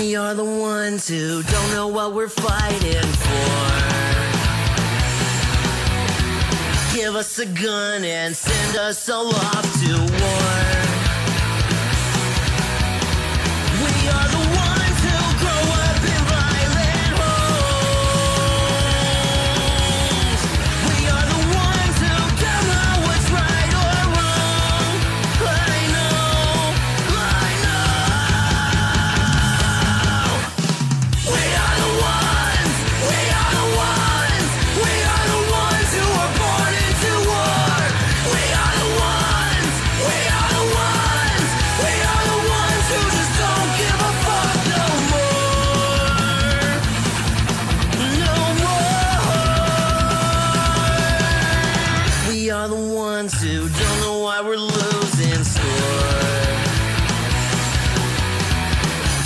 We are the ones who don't know what we're fighting for. Give us a gun and send us all off to war. We are the ones who grow up in violent homes. We are the ones who don't know what's right or wrong. I know. We are the ones. We are the ones. We are the ones who were born into war. We are the ones. We are the ones. We are the ones who just don't give a fuck no more. No more. We are the ones who don't know why we're losing score.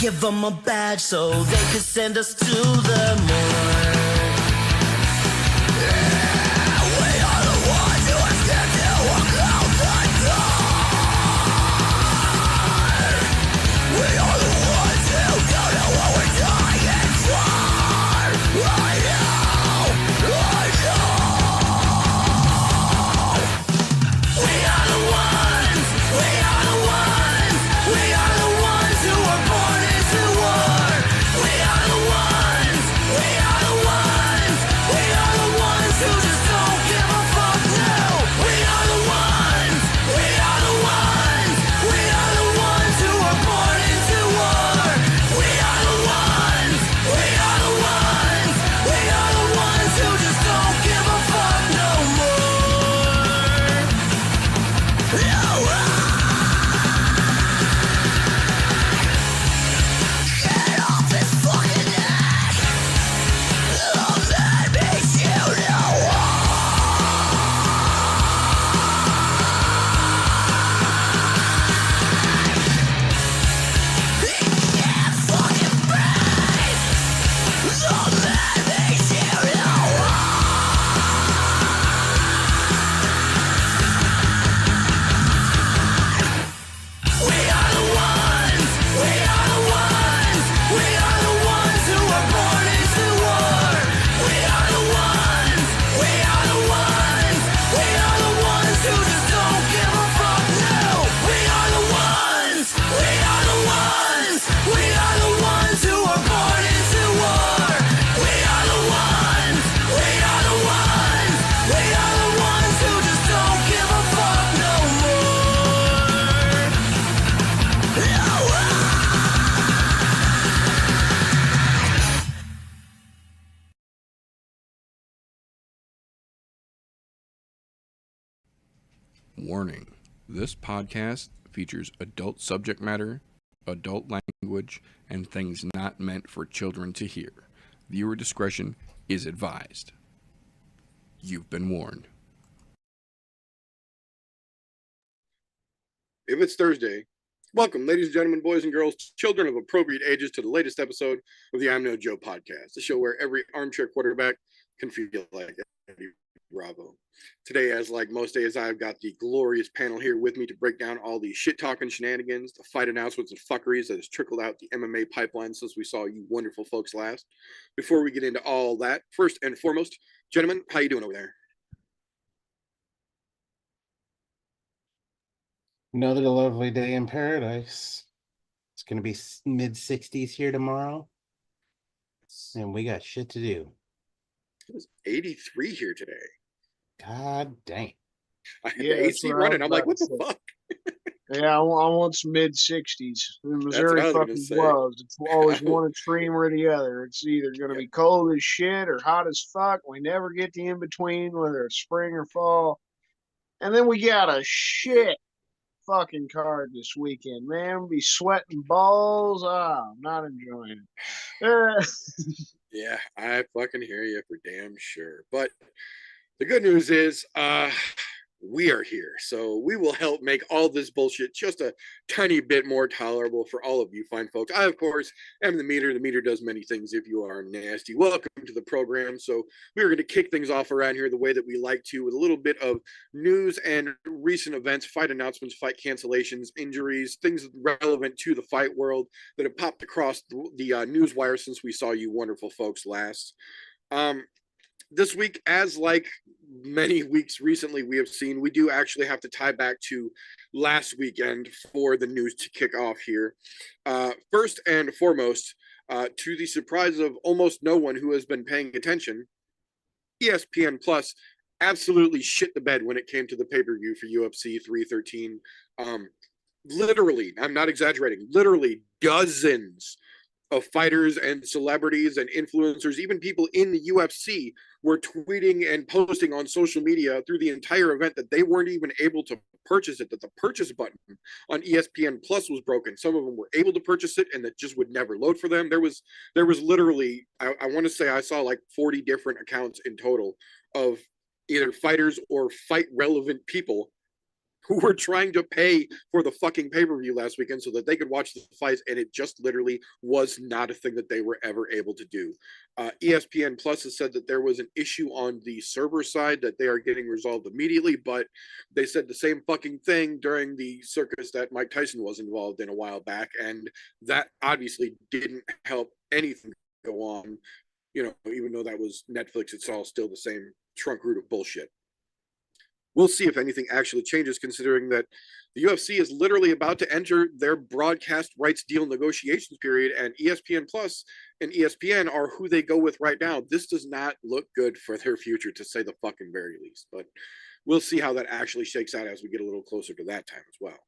Give them a badge so they could send us to the morgue. We are the ones who are scared to walk out the door. We are the ones who don't know what we're dying for. I know. We are the ones. We are the ones. We are the ones who were born into war. We are the ones. We are the ones. We are the ones who just don't give a fuck now. We are the ones. We are the ones. We are the ones who were born into war. We are the ones. We are the ones. We are the ones who just don't give a fuck no more. No. Get off his fucking neck. Love that makes you know he can't fucking breathe. Love that makes you know we are the ones. We are the ones. We are the ones who were born into war. We are the ones. We are the ones. We are the ones who just don't give a fuck now. We are the ones. We are the ones. We are the ones who were born into war. We are the ones. We are the ones. We are the ones who just don't give a fuck no more. No. Warning: this podcast features adult subject matter, adult language, and things not meant for children to hear. Viewer discretion is advised. You've been warned. If it's Thursday, welcome, ladies and gentlemen, boys and girls, children of appropriate ages, to the latest episode of the I'm No Joe podcast, the show where every armchair quarterback can feel like Eddie Bravo. Today, as like most days, I've got the glorious panel here with me to break down all the shit-talking shenanigans, the fight announcements and fuckeries that has trickled out the MMA pipeline since we saw you wonderful folks last. Before we get into all that, first and foremost, gentlemen, how you doing over there? Another lovely day in paradise. It's going to be mid-60s here tomorrow. And we got shit to do. It was 83 here today. God dang. I had Yeah, the that's AC what I running. was I'm like, about what to the say. fuck? Yeah, I want some mid-60s. Missouri I was gonna fucking say. blows. It's always one extreme or the other. It's either going to be cold as shit or hot as fuck. We never get the in-between, whether it's spring or fall. And then we got a shit fucking card this weekend, man. We'll be sweating balls. I'm not enjoying it. Yeah, I fucking hear you for damn sure. But the good news is, we are here. So we will help make all this bullshit just a tiny bit more tolerable for all of you fine folks. I, of course, am the meter. The meter does many things if you are nasty. Welcome to the program. So we are going to kick things off around here the way that we like to, with a little bit of news and recent events, fight announcements, fight cancellations, injuries, things relevant to the fight world that have popped across the news wire since we saw you wonderful folks last. This week, as like many weeks recently we have seen, we do actually have to tie back to last weekend for the news to kick off here. First and foremost, to the surprise of almost no one who has been paying attention, ESPN Plus absolutely shit the bed when it came to the pay-per-view for UFC 313. Literally, I'm not exaggerating, literally dozens of fighters and celebrities and influencers, even people in the UFC, were tweeting and posting on social media through the entire event that they weren't even able to purchase it, that the purchase button on ESPN Plus was broken. Some of them were able to purchase it and it just would never load for them. There was literally, I want to say I saw like 40 different accounts in total of either fighters or fight relevant people who were trying to pay for the fucking pay-per-view last weekend so that they could watch the fights, and it just literally was not a thing that they were ever able to do. ESPN Plus has said that there was an issue on the server side that they are getting resolved immediately, but they said the same fucking thing during the circus that Mike Tyson was involved in a while back, and that obviously didn't help anything go on. You know, even though that was Netflix, it's all still the same trunk root of bullshit. We'll see if anything actually changes, considering that the UFC is literally about to enter their broadcast rights deal negotiations period, and ESPN Plus and ESPN are who they go with right now. This does not look good for their future, to say the fucking very least. But we'll see how that actually shakes out as we get a little closer to that time as well.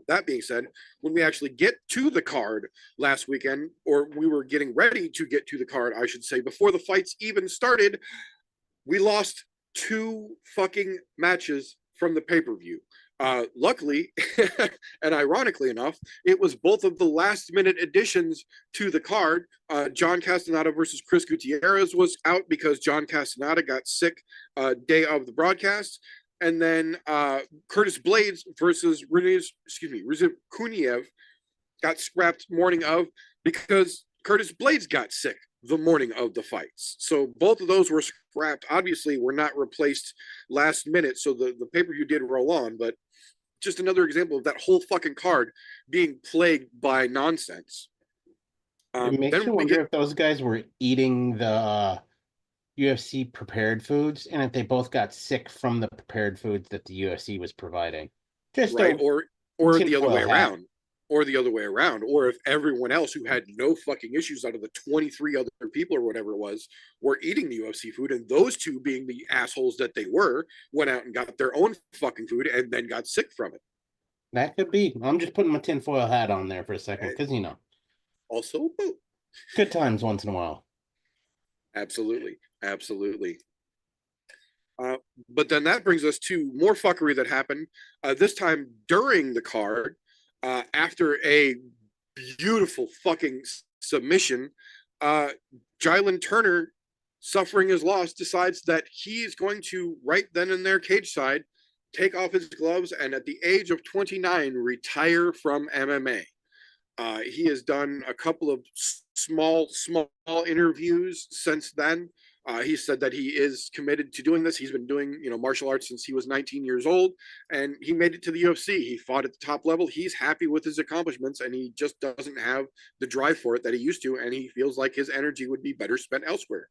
That being said, when we actually get to the card last weekend, or we were getting ready to get to the card, I should say, before the fights even started, we lost 2 fucking matches from the pay-per-view. Luckily, and ironically enough, it was both of the last-minute additions to the card. John Castaneda versus Chris Gutierrez was out because John Castaneda got sick day of the broadcast. And then Curtis Blades versus Rizip Kuniev got scrapped morning of because Curtis Blades got sick the morning of the fights. So both of those were scrapped. Obviously, were not replaced last minute, so the pay-per-view did roll on, but just another example of that whole fucking card being plagued by nonsense. It makes you wonder if those guys were eating the UFC prepared foods, and if they both got sick from the prepared foods that the UFC was providing. Just right, or the other way around. Or the other way around, or if everyone else who had no fucking issues out of the 23 other people or whatever it was were eating the UFC food, and those 2, being the assholes that they were, went out and got their own fucking food and then got sick from it. That could be. I'm just putting my tinfoil hat on there for a second, because, you know. Also, good times once in a while. Absolutely. But then that brings us to more fuckery that happened, this time during the card. After a beautiful fucking submission, Jalen Turner, suffering his loss, decides that he is going to, right then and there, cage side, take off his gloves and at the age of 29 retire from MMA. He has done a couple of small interviews since then. He said that he is committed to doing this. He's been doing, martial arts since he was 19 years old, and he made it to the UFC. He fought at the top level. He's happy with his accomplishments, and he just doesn't have the drive for it that he used to, and he feels like his energy would be better spent elsewhere.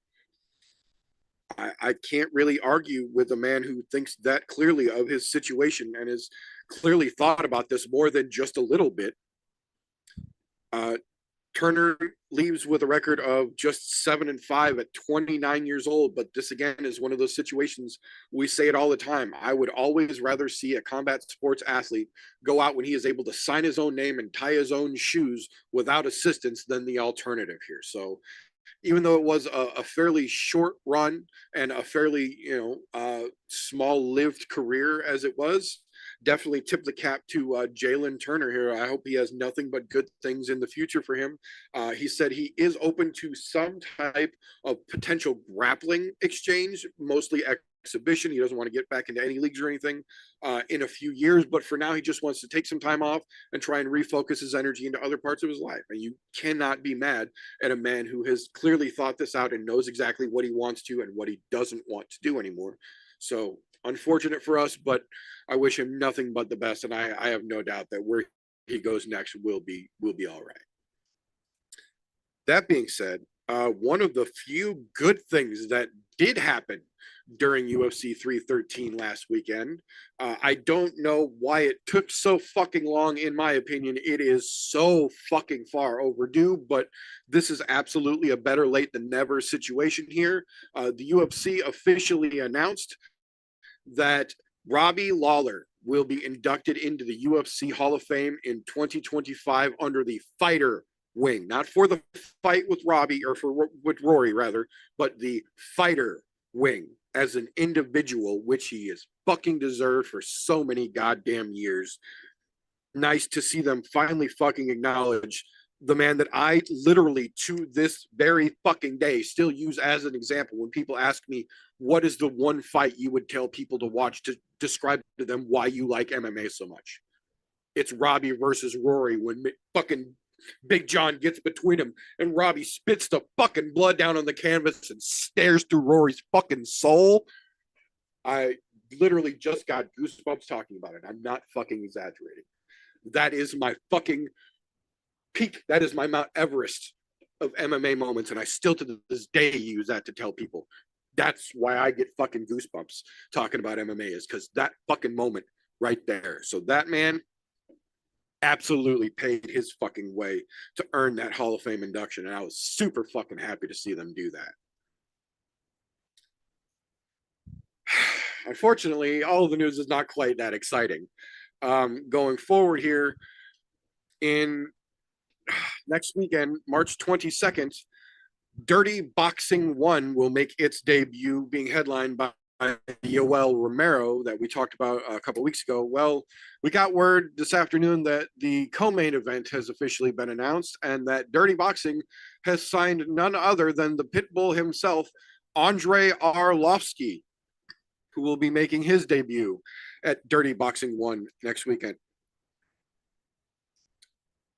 I can't really argue with a man who thinks that clearly of his situation and has clearly thought about this more than just a little bit. Turner leaves with a record of just 7-5 at 29 years old. But this again is one of those situations, we say it all the time. I would always rather see a combat sports athlete go out when he is able to sign his own name and tie his own shoes without assistance than the alternative here. So even though it was a fairly short run and a fairly, small lived career as it was, definitely tip the cap to Jalen Turner here. I hope he has nothing but good things in the future for him. He said he is open to some type of potential grappling exchange, mostly exhibition. He doesn't want to get back into any leagues or anything in a few years. But for now, he just wants to take some time off and try and refocus his energy into other parts of his life. And you cannot be mad at a man who has clearly thought this out and knows exactly what he wants to and what he doesn't want to do anymore. So unfortunate for us, but I wish him nothing but the best. And I have no doubt that where he goes next will be all right. That being said, one of the few good things that did happen during UFC 313 last weekend, I don't know why it took so fucking long. In my opinion, it is so fucking far overdue, but this is absolutely a better late than never situation here. The UFC officially announced that Robbie Lawler will be inducted into the UFC Hall of Fame in 2025 under the fighter wing, not for the fight with Robbie or with Rory rather, but the fighter wing as an individual, which he is fucking deserved for so many goddamn years. Nice to see them finally fucking acknowledge the man that I literally to this very fucking day still use as an example when people ask me what is the one fight you would tell people to watch to describe to them why you like MMA so much. It's Robbie versus Rory when fucking Big John gets between him and Robbie spits the fucking blood down on the canvas and stares through Rory's fucking soul. I literally just got goosebumps talking about it. I'm not fucking exaggerating. That is my fucking peak. That is my Mount Everest of MMA moments. And I still to this day use that to tell people. That's why I get fucking goosebumps talking about MMA is because that fucking moment right there. So that man absolutely paid his fucking way to earn that Hall of Fame induction. And I was super fucking happy to see them do that. Unfortunately, all of the news is not quite that exciting. Going forward here in next weekend, March 22nd, Dirty Boxing 1 will make its debut, being headlined by Yoel Romero that we talked about a couple weeks ago. Well, we got word this afternoon that the co-main event has officially been announced and that Dirty Boxing has signed none other than the Pitbull himself, Andrei Arlovsky, who will be making his debut at Dirty Boxing 1 next weekend.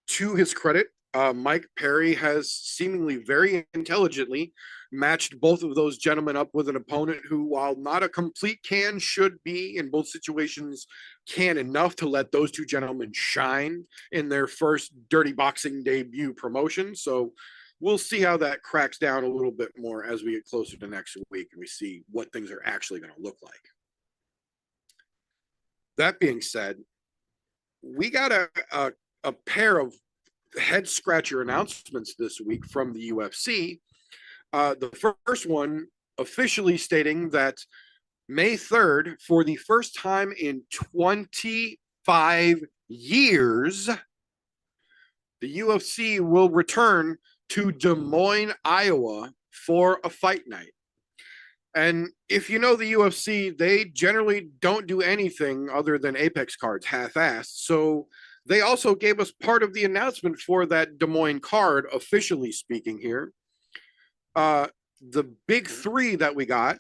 To his credit, Mike Perry has seemingly very intelligently matched both of those gentlemen up with an opponent who, while not a complete can, should be in both situations can enough to let those two gentlemen shine in their first Dirty Boxing debut promotion. So we'll see how that cracks down a little bit more as we get closer to next week and we see what things are actually going to look like. That being said, we got a pair of head scratcher announcements this week from the UFC. The first one officially stating that May 3rd, for the first time in 25 years, the UFC will return to Des Moines, Iowa for a fight night. And if you know the UFC, they generally don't do anything other than Apex cards half-assed. So they also gave us part of the announcement for that Des Moines card, officially speaking here. The big three that we got,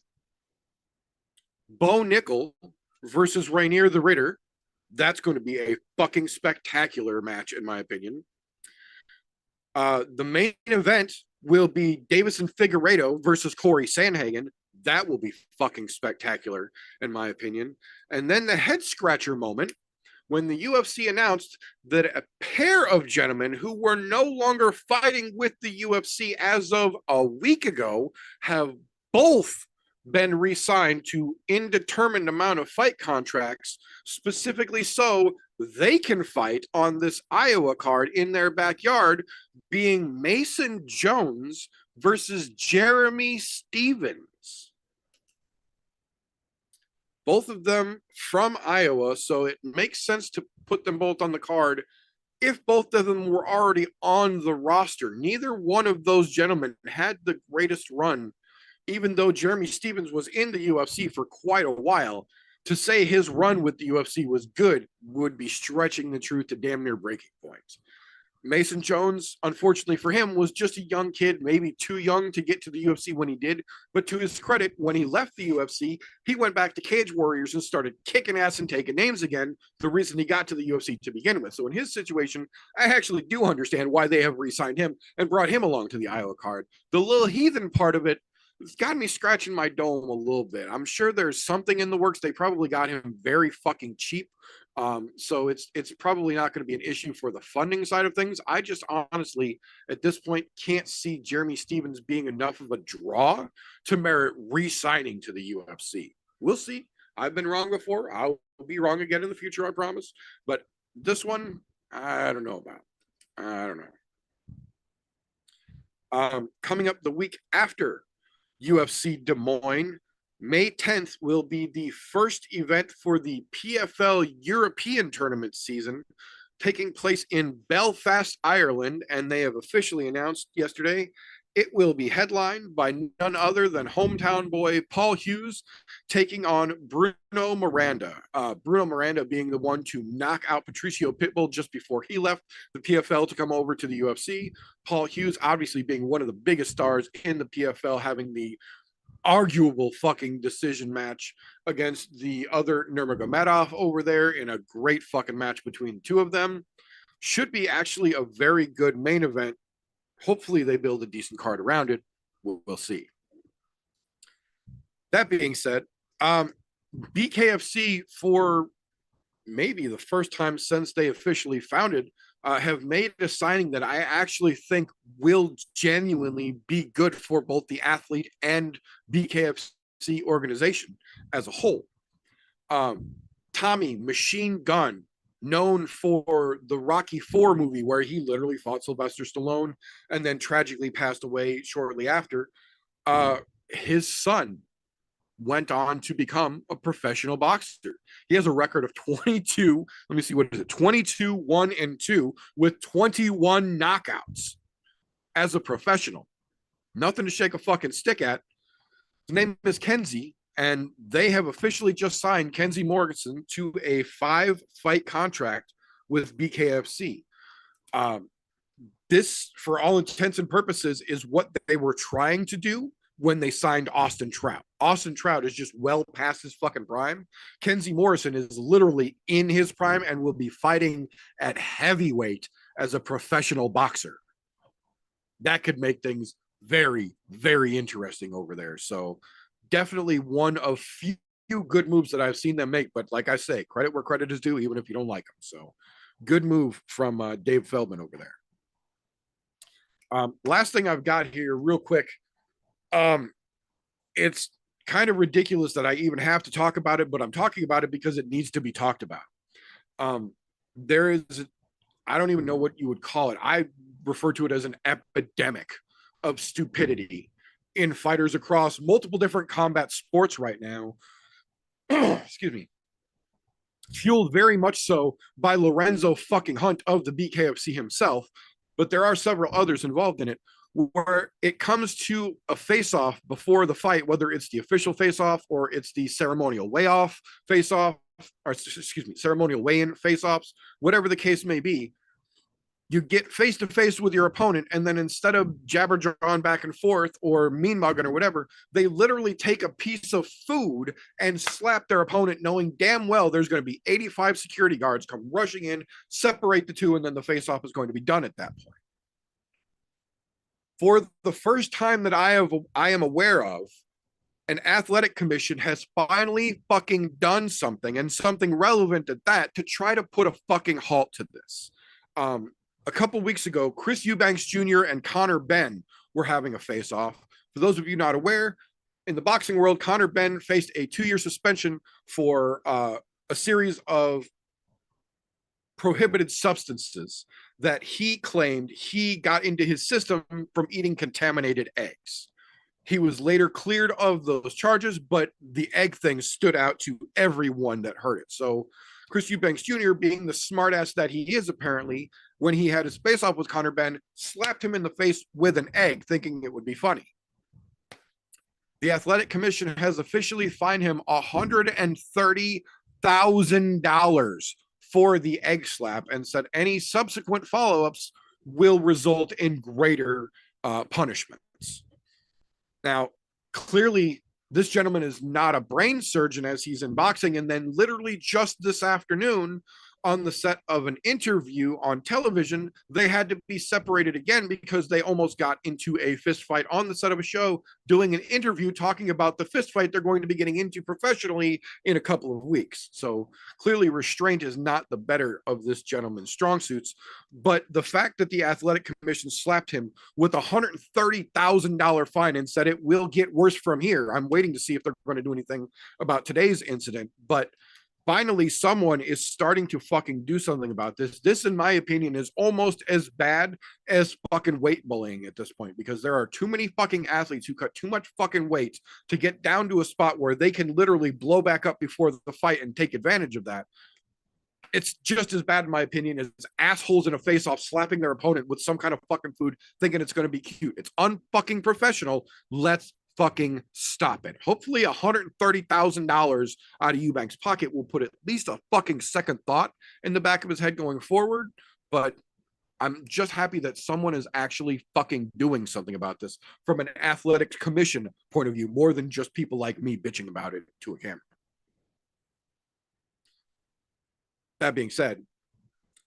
Bo Nickel versus Rainier the Ritter. That's going to be a fucking spectacular match, in my opinion. The main event will be Davison Figueiredo versus Corey Sandhagen. That will be fucking spectacular, in my opinion. And then the head scratcher moment, when the UFC announced that a pair of gentlemen who were no longer fighting with the UFC as of a week ago have both been re-signed to indeterminate amount of fight contracts, specifically so they can fight on this Iowa card in their backyard, being Mason Jones versus Jeremy Stevens. Both of them from Iowa, so it makes sense to put them both on the card if both of them were already on the roster. Neither one of those gentlemen had the greatest run, even though Jeremy Stevens was in the UFC for quite a while. To say his run with the UFC was good would be stretching the truth to damn near breaking point. Mason Jones, unfortunately for him, was just a young kid, maybe too young to get to the UFC when he did. But to his credit, when he left the UFC, he went back to Cage Warriors and started kicking ass and taking names again. The reason he got to the UFC to begin with. So in his situation, I actually do understand why they have re-signed him and brought him along to the Iowa card. The little heathen part of it, it's got me scratching my dome a little bit. I'm sure there's something in the works. They probably got him very fucking cheap. So it's probably not going to be an issue for the funding side of things. I just honestly, at this point, can't see Jeremy Stevens being enough of a draw to merit re-signing to the UFC. We'll see. I've been wrong before. I'll be wrong again in the future, I promise. But this one, I don't know about. I don't know. Coming up the week after UFC Des Moines, May 10th will be the first event for the PFL European tournament season, taking place in Belfast, Ireland, and they have officially announced yesterday it will be headlined by none other than hometown boy Paul Hughes taking on Bruno Miranda. Bruno Miranda being the one to knock out Patricio Pitbull just before he left the PFL to come over to the UFC. Paul Hughes obviously being one of the biggest stars in the PFL, having the arguable fucking decision match against the other Nurmagomedov over there in a great fucking match between the two of them. Should be actually a very good main event. Hopefully they build a decent card around it. We'll see. That being said, BKFC, for maybe the first time since they officially founded, have made a signing that I actually think will genuinely be good for both the athlete and BKFC organization as a whole. Tommy Machine Gun, known for the Rocky IV movie where he literally fought Sylvester Stallone and then tragically passed away shortly after, his son went on to become a professional boxer. He has a record of 22, let me see, what is it, 22, 1 and 2 with 21 knockouts as a professional. Nothing to shake a fucking stick at. His name is Kenzie, and they have officially just signed Kenzie Morganson to a 5-fight contract with BKFC. This, for all intents and purposes, is what they were trying to do when they signed Austin Trout. Austin Trout is just well past his fucking prime. Kenzie Morrison is literally in his prime and will be fighting at heavyweight as a professional boxer. That could make things very, very interesting over there. So definitely one of few good moves that I've seen them make. But like I say, credit where credit is due, even if you don't like them. So good move from Dave Feldman over there. Last thing I've got here real quick. It's kind of ridiculous that I even have to talk about it, but I'm talking about it because it needs to be talked about. There is, I don't even know what you would call it. I refer to it as an epidemic of stupidity in fighters across multiple different combat sports right now. Excuse me. Fueled very much so by Lorenzo fucking Hunt of the BKFC himself, but there are several others involved in it, where it comes to a face-off before the fight, whether it's the official face-off or it's the ceremonial weigh-off face-off, or excuse me, ceremonial weigh-in face-offs, whatever the case may be, you get face-to-face with your opponent, and then instead of jabber-jawing back and forth or mean-mugging or whatever, they literally take a piece of food and slap their opponent, knowing damn well there's going to be 85 security guards come rushing in, separate the two, and then the face-off is going to be done at that point. For the first time that I am aware of, an athletic commission has finally fucking done something, and something relevant at that, to try to put a fucking halt to this. A couple weeks ago, Chris Eubanks Jr. and Conor Benn were having a face-off. For those of you not aware, in the boxing world, Conor Benn faced a 2-year suspension for a series of prohibited substances that he claimed he got into his system from eating contaminated eggs. He was later cleared of those charges, but the egg thing stood out to everyone that heard it. So Chris Eubanks Jr., being the smartass that he is apparently, when he had his face-off with Conor Benn, slapped him in the face with an egg, thinking it would be funny. The Athletic Commission has officially fined him $130,000 for the egg slap, and said any subsequent follow-ups will result in greater punishments. Now, clearly, this gentleman is not a brain surgeon as he's in boxing. And then literally just this afternoon, on the set of an interview on television, they had to be separated again because they almost got into a fist fight on the set of a show, doing an interview talking about the fist fight they're going to be getting into professionally in a couple of weeks. So clearly restraint is not the better of this gentleman's strong suits. But the fact that the athletic commission slapped him with a $130,000 fine and said it will get worse from here. I'm waiting to see if they're going to do anything about today's incident, but finally someone is starting to fucking do something about this. This, in my opinion, is almost as bad as fucking weight bullying at this point, because there are too many fucking athletes who cut too much fucking weight to get down to a spot where they can literally blow back up before the fight and take advantage of that. It's just as bad, in my opinion, as assholes in a face-off slapping their opponent with some kind of fucking food thinking it's going to be cute. It's unfucking professional. Let's fucking stop it. Hopefully $130,000 out of Eubank's pocket will put at least a fucking second thought in the back of his head going forward. But I'm just happy that someone is actually fucking doing something about this from an athletic commission point of view, more than just people like me bitching about it to a camera. That being said,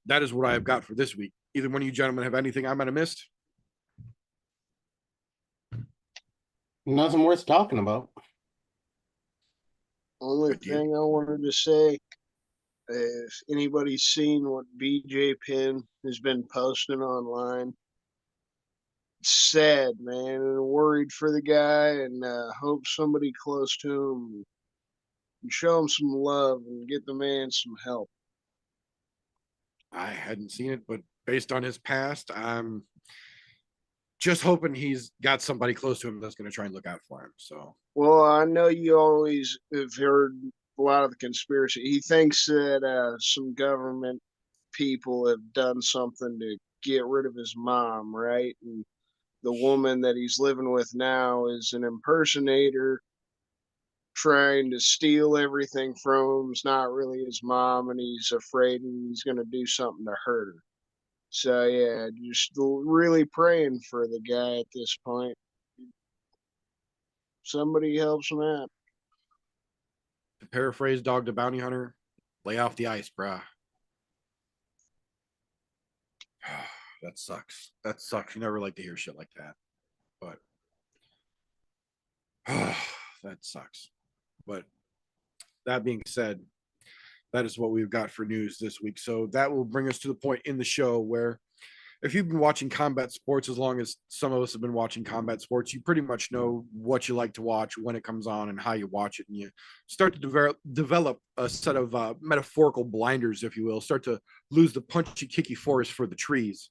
that is what I have got for this week. Either one of you gentlemen have anything I might have missed? Nothing worth talking about. Only thing I wanted to say, if anybody's seen what BJ Penn has been posting online, it's sad, man, and worried for the guy, and hope somebody close to him and show him some love and get the man some help. I hadn't seen it, but based on his past, I'm just hoping he's got somebody close to him that's going to try and look out for him. So, well, I know you always have heard a lot of the conspiracy. He thinks that some government people have done something to get rid of his mom, right? And the woman that he's living with now is an impersonator trying to steal everything from him. It's not really his mom, and he's afraid he's going to do something to hurt her. So, yeah, just really praying for the guy at this point. Somebody helps him out. to paraphrase Dog the Bounty Hunter, lay off the ice, brah. That sucks. That sucks. You never like to hear shit like that. But that sucks. But that being said, that is what we've got for news this week. So that will bring us to the point in the show where if you've been watching combat sports as long as some of us have been watching combat sports, you pretty much know what you like to watch, when it comes on, and how you watch it. And you start to develop a set of metaphorical blinders, if you will, start to lose the punchy, kicky forest for the trees.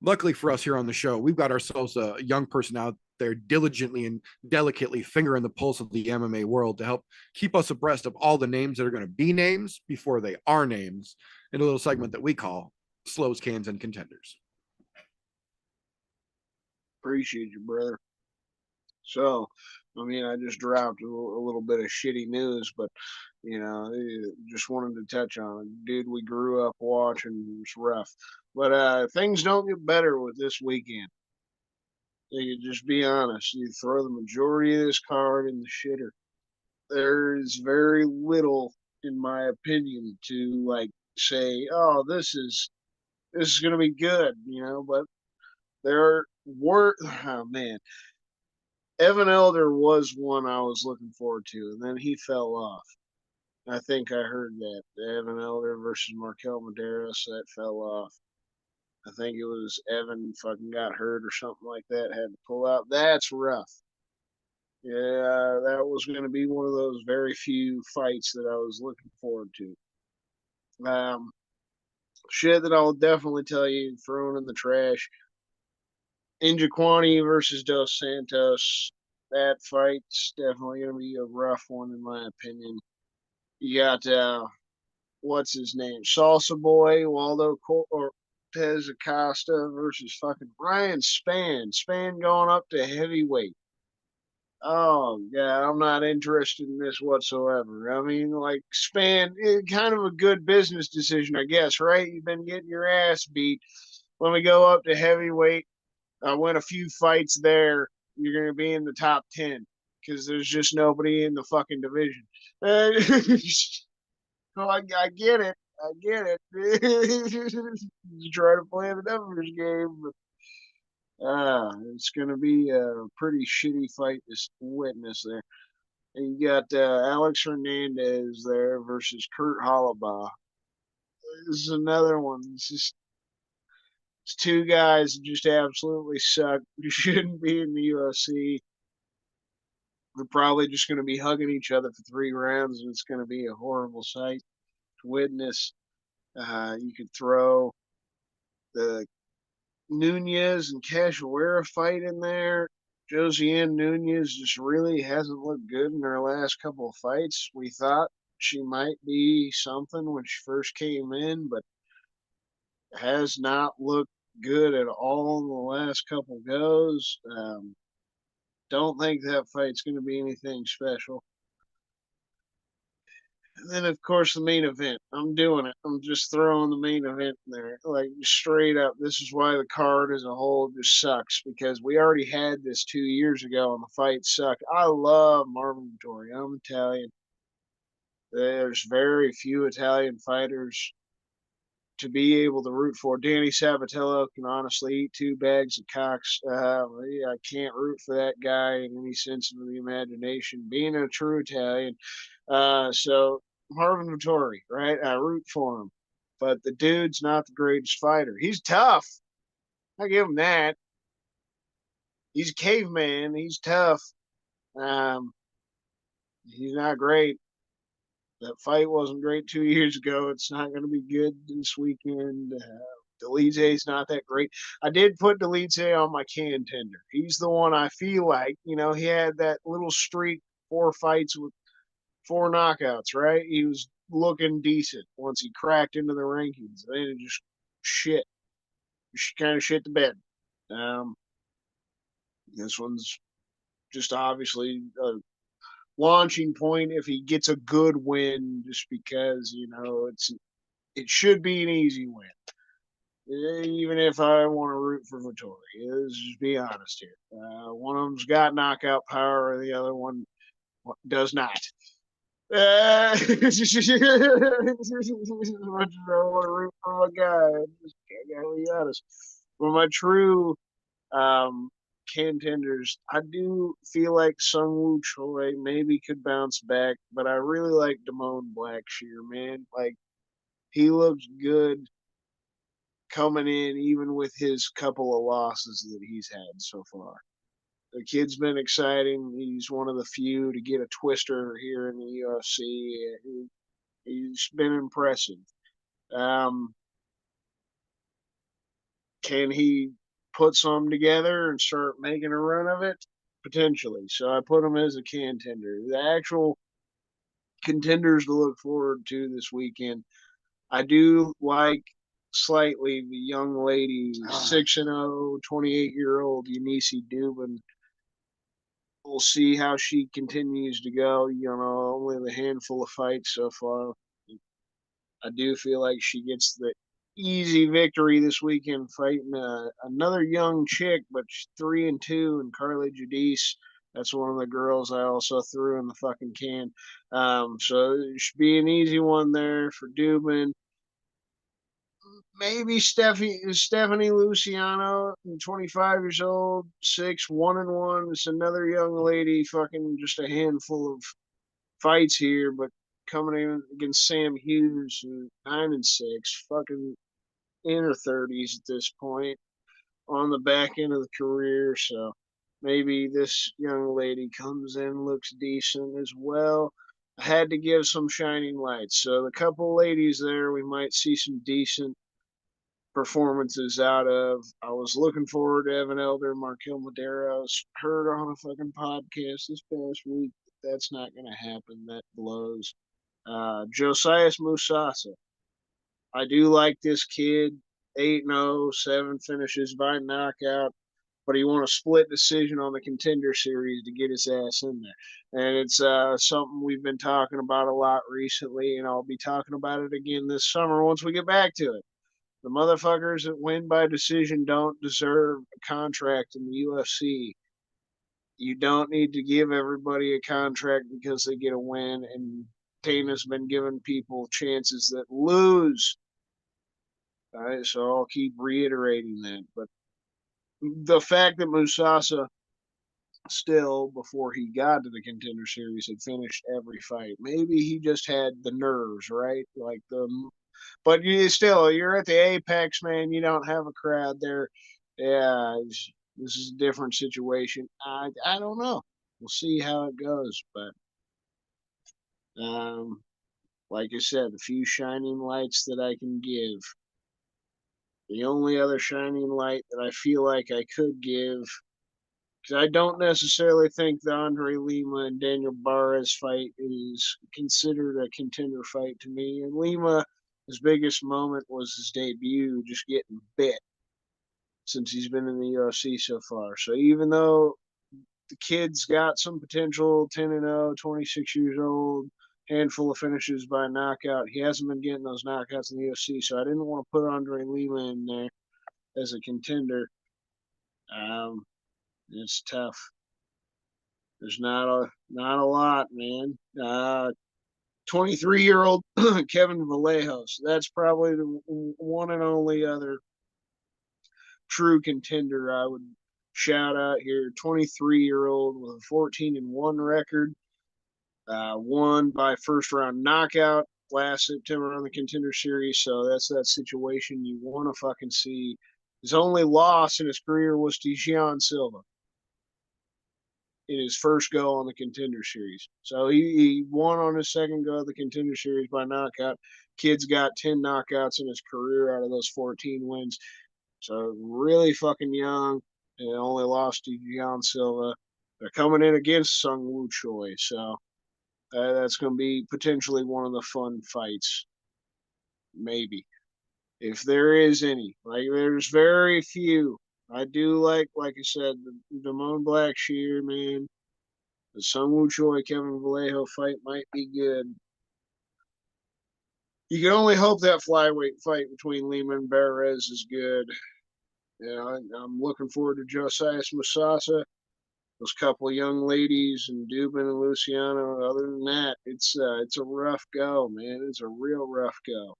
Luckily for us here on the show, we've got ourselves a young person out there diligently and delicately fingering the pulse of the MMA world to help keep us abreast of all the names that are going to be names before they are names in a little segment that we call Slows, Cans, and Contenders. Appreciate you, brother. So, I mean, I just dropped a little bit of shitty news, but, you know, just wanted to touch on it. Dude, we grew up watching. It's rough. But things don't get better with this weekend. You just be honest. You throw the majority of this card in the shitter. There's very little, in my opinion, to, like, say, oh, this is going to be good, you know, but there were, oh, man. Evan Elder was one I was looking forward to, and then he fell off. I think I heard that. Evan Elder versus Markel Medeiros, that fell off. I think it was Evan fucking got hurt or something like that, had to pull out. That's rough. Yeah, that was going to be one of those very few fights that I was looking forward to. Shit that I'll definitely tell you, thrown in the trash. Injaquani versus Dos Santos. That fight's definitely going to be a rough one, in my opinion. You got, what's his name? Salsa Boy, Waldo Cortez Acosta versus fucking Ryan Spann. Spann going up to heavyweight. Oh, yeah, I'm not interested in this whatsoever. I mean, like, Spann, kind of a good business decision, I guess, right? You've been getting your ass beat. Let me go up to heavyweight. Win a few fights there. You're going to be in the top 10 because there's just nobody in the fucking division. So I get it. I get it. You try to play the numbers game, but it's going to be a pretty shitty fight to witness there. And you got Alex Hernandez there versus Kurt Hollabaugh. This is another one. It's two guys that just absolutely suck. You shouldn't be in the UFC. They're probably just going to be hugging each other for 3 rounds, and it's going to be a horrible sight to witness. You could throw the Nunez and Cachoeira fight in there. Josiane Nunez just really hasn't looked good in her last couple of fights. We thought she might be something when she first came in, but has not looked good at all in the last couple goes. Don't think that fight's going to be anything special. And then, of course, the main event. I'm doing it. I'm just throwing the main event in there. Like, straight up, this is why the card as a whole just sucks, because we already had this 2 years ago and the fight sucked. I love Marvin Vettori. I'm Italian. There's very few Italian fighters to be able to root for. Danny Sabatello can honestly eat 2 bags of cocks. I can't root for that guy in any sense of the imagination, being a true Italian. So Marvin Vettori, right? I root for him, but the dude's not the greatest fighter. He's tough. I give him that. He's a caveman. He's tough. He's not great. That fight wasn't great 2 years ago. It's not going to be good this weekend. Delize's not that great. I did put Delize on my contender. He's the one I feel like, he had that little streak, 4 fights with 4 knockouts, right? He was looking decent once he cracked into the rankings. Then it just shit. Kind of shit the bed. This one's just obviously a launching point if he gets a good win, just because it should be an easy win. Even if I want to root for Vettori, let's just be honest here. One of them's got knockout power, and the other one does not. As much as I want to root for my guy, I gotta be honest. But my true contenders, I do feel like Sung Woo Choi maybe could bounce back, but I really like Damone Blackshear, man. Like, he looks good coming in, even with his couple of losses that he's had so far. The kid's been exciting. He's one of the few to get a twister here in the UFC. He's been impressive. Can he put some together and start making a run of it? Potentially. So I put him as a contender. The actual contenders to look forward to this weekend, I do like slightly the young lady, 6-0, 28-year-old Eunice Dubin. We'll see how she continues to go. Only the handful of fights so far. I do feel like she gets the easy victory this weekend, fighting another young chick, but she's 3-2, and Carly Judice. That's one of the girls I also threw in the fucking can. So it should be an easy one there for Dubin. Maybe Stephanie Luciano, 25 years old, 6-1-1. It's another young lady, fucking just a handful of fights here, but coming in against Sam Hughes, who's 9-6, fucking in her 30s at this point, on the back end of the career. So maybe this young lady comes in, looks decent as well. I had to give some shining lights. So the couple ladies there, we might see some decent performances out of. I was looking forward to Evan Elder, Markel Medeiros. Heard on a fucking podcast this past week that that's not going to happen. That blows. Josias Musasa. I do like this kid. 8-0, 7 finishes by knockout, but he won a split decision on the Contender Series to get his ass in there. And it's something we've been talking about a lot recently, and I'll be talking about it again this summer once we get back to it. The motherfuckers that win by decision don't deserve a contract in the UFC. You don't need to give everybody a contract because they get a win, and Dana's been giving people chances that lose. All right, so I'll keep reiterating that. But the fact that Musasa still, before he got to the Contender Series, had finished every fight, maybe he just had the nerves, right? Like but you're at the Apex, man. You don't have a crowd there. Yeah, this is a different situation. I don't know. We'll see how it goes, but like I said, a few shining lights that I can give. The only other shining light that I feel like I could give, because I don't necessarily think the Andre Lima and Daniel Barres fight is considered a contender fight to me. And Lima, his biggest moment was his debut, just getting bit since he's been in the UFC so far. So even though the kid's got some potential, 10-0, 26 years old, handful of finishes by knockout, he hasn't been getting those knockouts in the UFC. So I didn't want to put Andre Lima in there as a contender. It's tough. There's not a lot, man. 23-year-old Kevin Vallejos. That's probably the one and only other true contender I would shout out here. 23-year-old with a 14-1 record. Won by first round knockout last September on the Contender Series. So that's that situation you want to fucking see. His only loss in his career was to Gian Silva in his first go on the Contender Series. So he won on his second go of the Contender Series by knockout. Kid's got 10 knockouts in his career out of those 14 wins. So really fucking young, and only lost to Gian Silva. They're coming in against Sung Woo Choi, so that's going to be potentially one of the fun fights. Maybe. If there is any. Like, there's very few. I do like I said, the Damone Blackshear, man. The Sung Woo Choi Kevin Vallejo fight might be good. You can only hope that flyweight fight between Lima and Barres is good. Yeah, I'm looking forward to Josiah Musasa, those couple of young ladies, and Dubin and Luciano. Other than that, it's a rough go, man. It's a real rough go.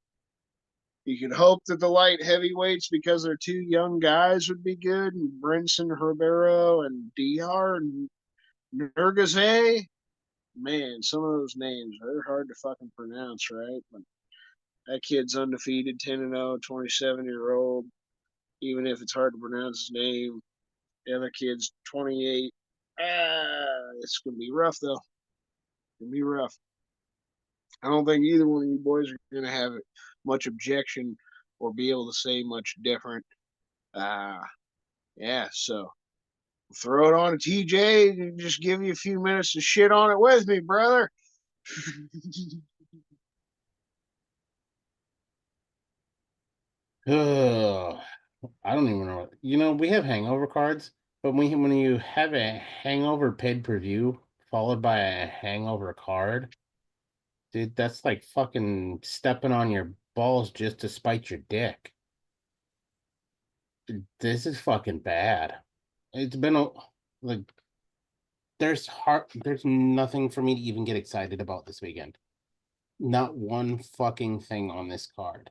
You can hope that the light heavyweights, because they're two young guys, would be good, and Brinson Ribeiro and DR and Nurgaze. Man, some of those names, they're hard to fucking pronounce, right? But that kid's undefeated, 10-0, 27-year-old. Even if it's hard to pronounce his name. The other kid's 28. It's going to be rough, though. It's going to be rough. I don't think either one of you boys are going to have much objection or be able to say much different. Yeah, so throw it on to TJ and just give you a few minutes to shit on it with me, brother. I don't even know. We have hangover cards, but when you have a hangover pay-per-view followed by a hangover card, dude, that's like fucking stepping on your balls just to spite your dick. This is fucking bad. It's been like there's nothing for me to even get excited about this weekend. Not one fucking thing on this card.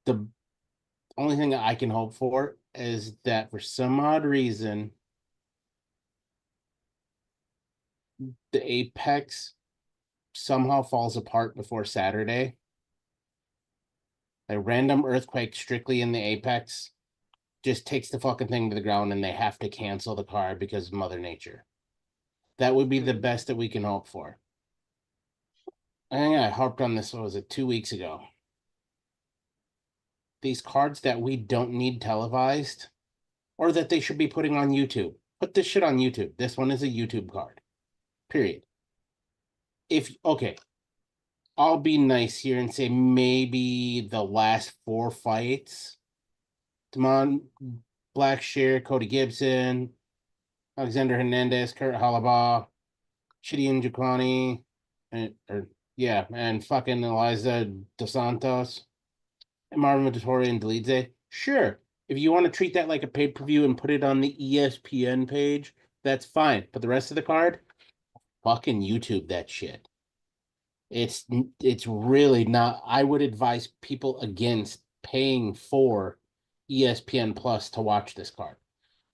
The only thing I can hope for is that for some odd reason, the Apex somehow falls apart before Saturday. A random earthquake strictly in the Apex just takes the fucking thing to the ground and they have to cancel the card because of Mother Nature. That would be the best that we can hope for. I think I harped on this, what was it, 2 weeks ago? These cards that we don't need televised, or that they should be putting on YouTube. Put this shit on YouTube. This one is a YouTube card. Period. Okay, I'll be nice here and say maybe the last 4 fights. Damone Blackshear, Cody Gibson, Alexander Hernandez, Kurt Halabaugh, Chidian Jukwani, and fucking Eliza Dos Santos. Marvin Vittori and Delize. Sure. If you want to treat that like a pay-per-view and put it on the ESPN page, that's fine. But the rest of the card, fucking YouTube that shit. It's really not. I would advise people against paying for ESPN Plus to watch this card.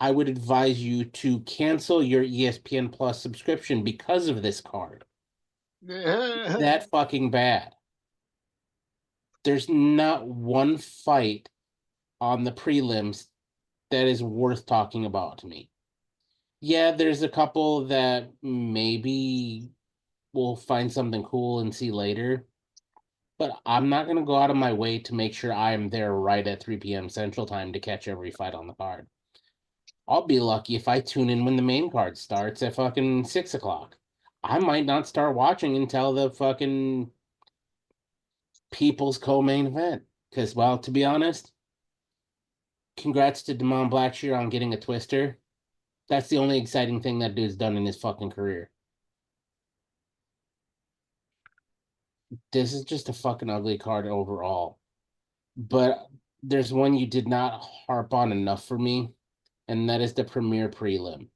I would advise you to cancel your ESPN Plus subscription because of this card. That fucking bad. There's not one fight on the prelims that is worth talking about to me. Yeah, there's a couple that maybe we'll find something cool and see later, but I'm not going to go out of my way to make sure I am there right at 3 p.m. Central Time to catch every fight on the card. I'll be lucky if I tune in when the main card starts at fucking 6 o'clock. I might not start watching until the fucking People's co-main event. Because, well, to be honest, congrats to Damon Blackshear on getting a twister. That's the only exciting thing that dude's done in his fucking career. This is just a fucking ugly card overall. But there's one you did not harp on enough for me, and that is the premier prelim.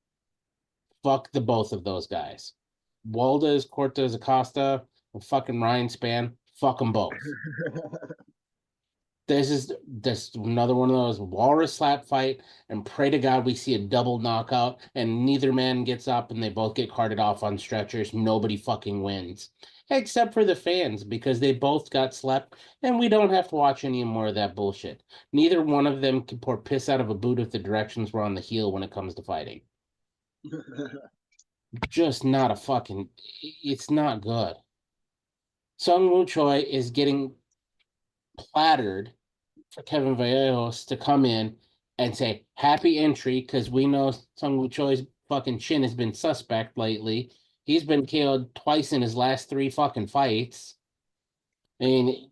Fuck the both of those guys. Waldes, Cortez Acosta, and fucking Ryan Spann. Fuck them both. This is another one of those walrus slap fight, and pray to God we see a double knockout, and neither man gets up, and they both get carted off on stretchers. Nobody fucking wins, except for the fans, because they both got slept, and we don't have to watch any more of that bullshit. Neither one of them can pour piss out of a boot if the directions were on the heel when it comes to fighting. Just not a fucking. It's not good. Sung Woo Choi is getting plattered for Kevin Vallejos to come in and say happy entry, because we know Sung Woo Choi's fucking chin has been suspect lately. He's been killed twice in his last 3 fucking fights. I mean,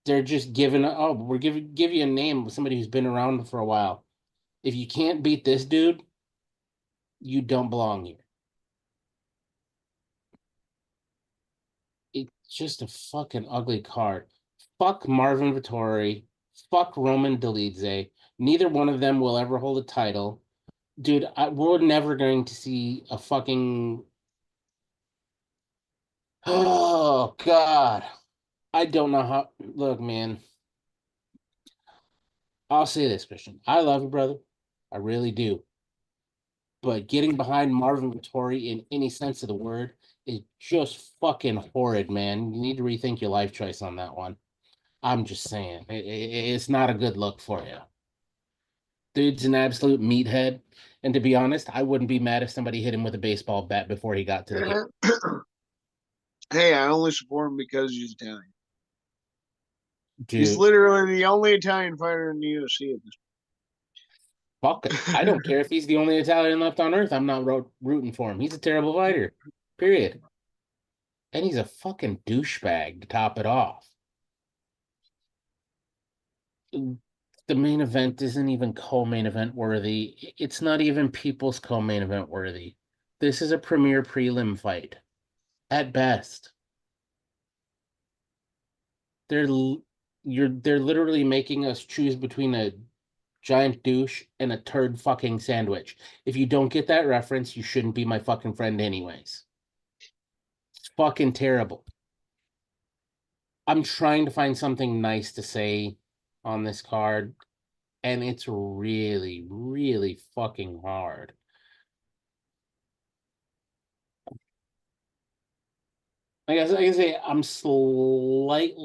they're just giving. Oh, we're give you a name of somebody who's been around for a while. If you can't beat this dude, you don't belong here. It's just a fucking ugly card. Fuck Marvin Vittori. Fuck Roman Dolidze. Neither one of them will ever hold a title. Dude, we're never going to see a fucking. Oh, God. I don't know how. Look, man. I'll say this, Christian. I love you, brother. I really do. But getting behind Marvin Vittori in any sense of the word is just fucking horrid, man. You need to rethink your life choice on that one. I'm just saying. It's not a good look for you. Dude's an absolute meathead. And to be honest, I wouldn't be mad if somebody hit him with a baseball bat before he got to the game. Hey, I only support him because he's Italian. He's Dude, literally the only Italian fighter in the UFC at this fuck it. I don't care if he's the only Italian left on earth. I'm not rooting for him. He's a terrible fighter. Period. And he's a fucking douchebag to top it off. The main event isn't even co-main event worthy. It's not even People's co-main event worthy. This is a premier prelim fight. At best. They're literally making us choose between a giant douche and a turd fucking sandwich. If you don't get that reference, you shouldn't be my fucking friend anyways. It's fucking terrible. I'm trying to find something nice to say on this card, and it's really, really fucking hard. I guess I can say I'm slightly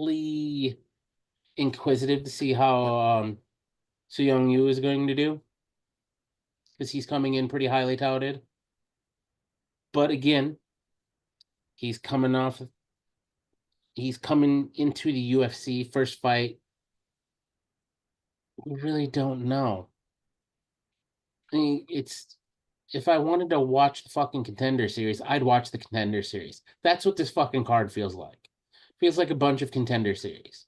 inquisitive to see how Su Young Yu is going to do, because he's coming in pretty highly touted. But again, he's coming into the UFC first fight. We really don't know. I mean, if I wanted to watch the fucking Contender Series, I'd watch the Contender Series. That's what this fucking card feels like. Feels like a bunch of Contender Series.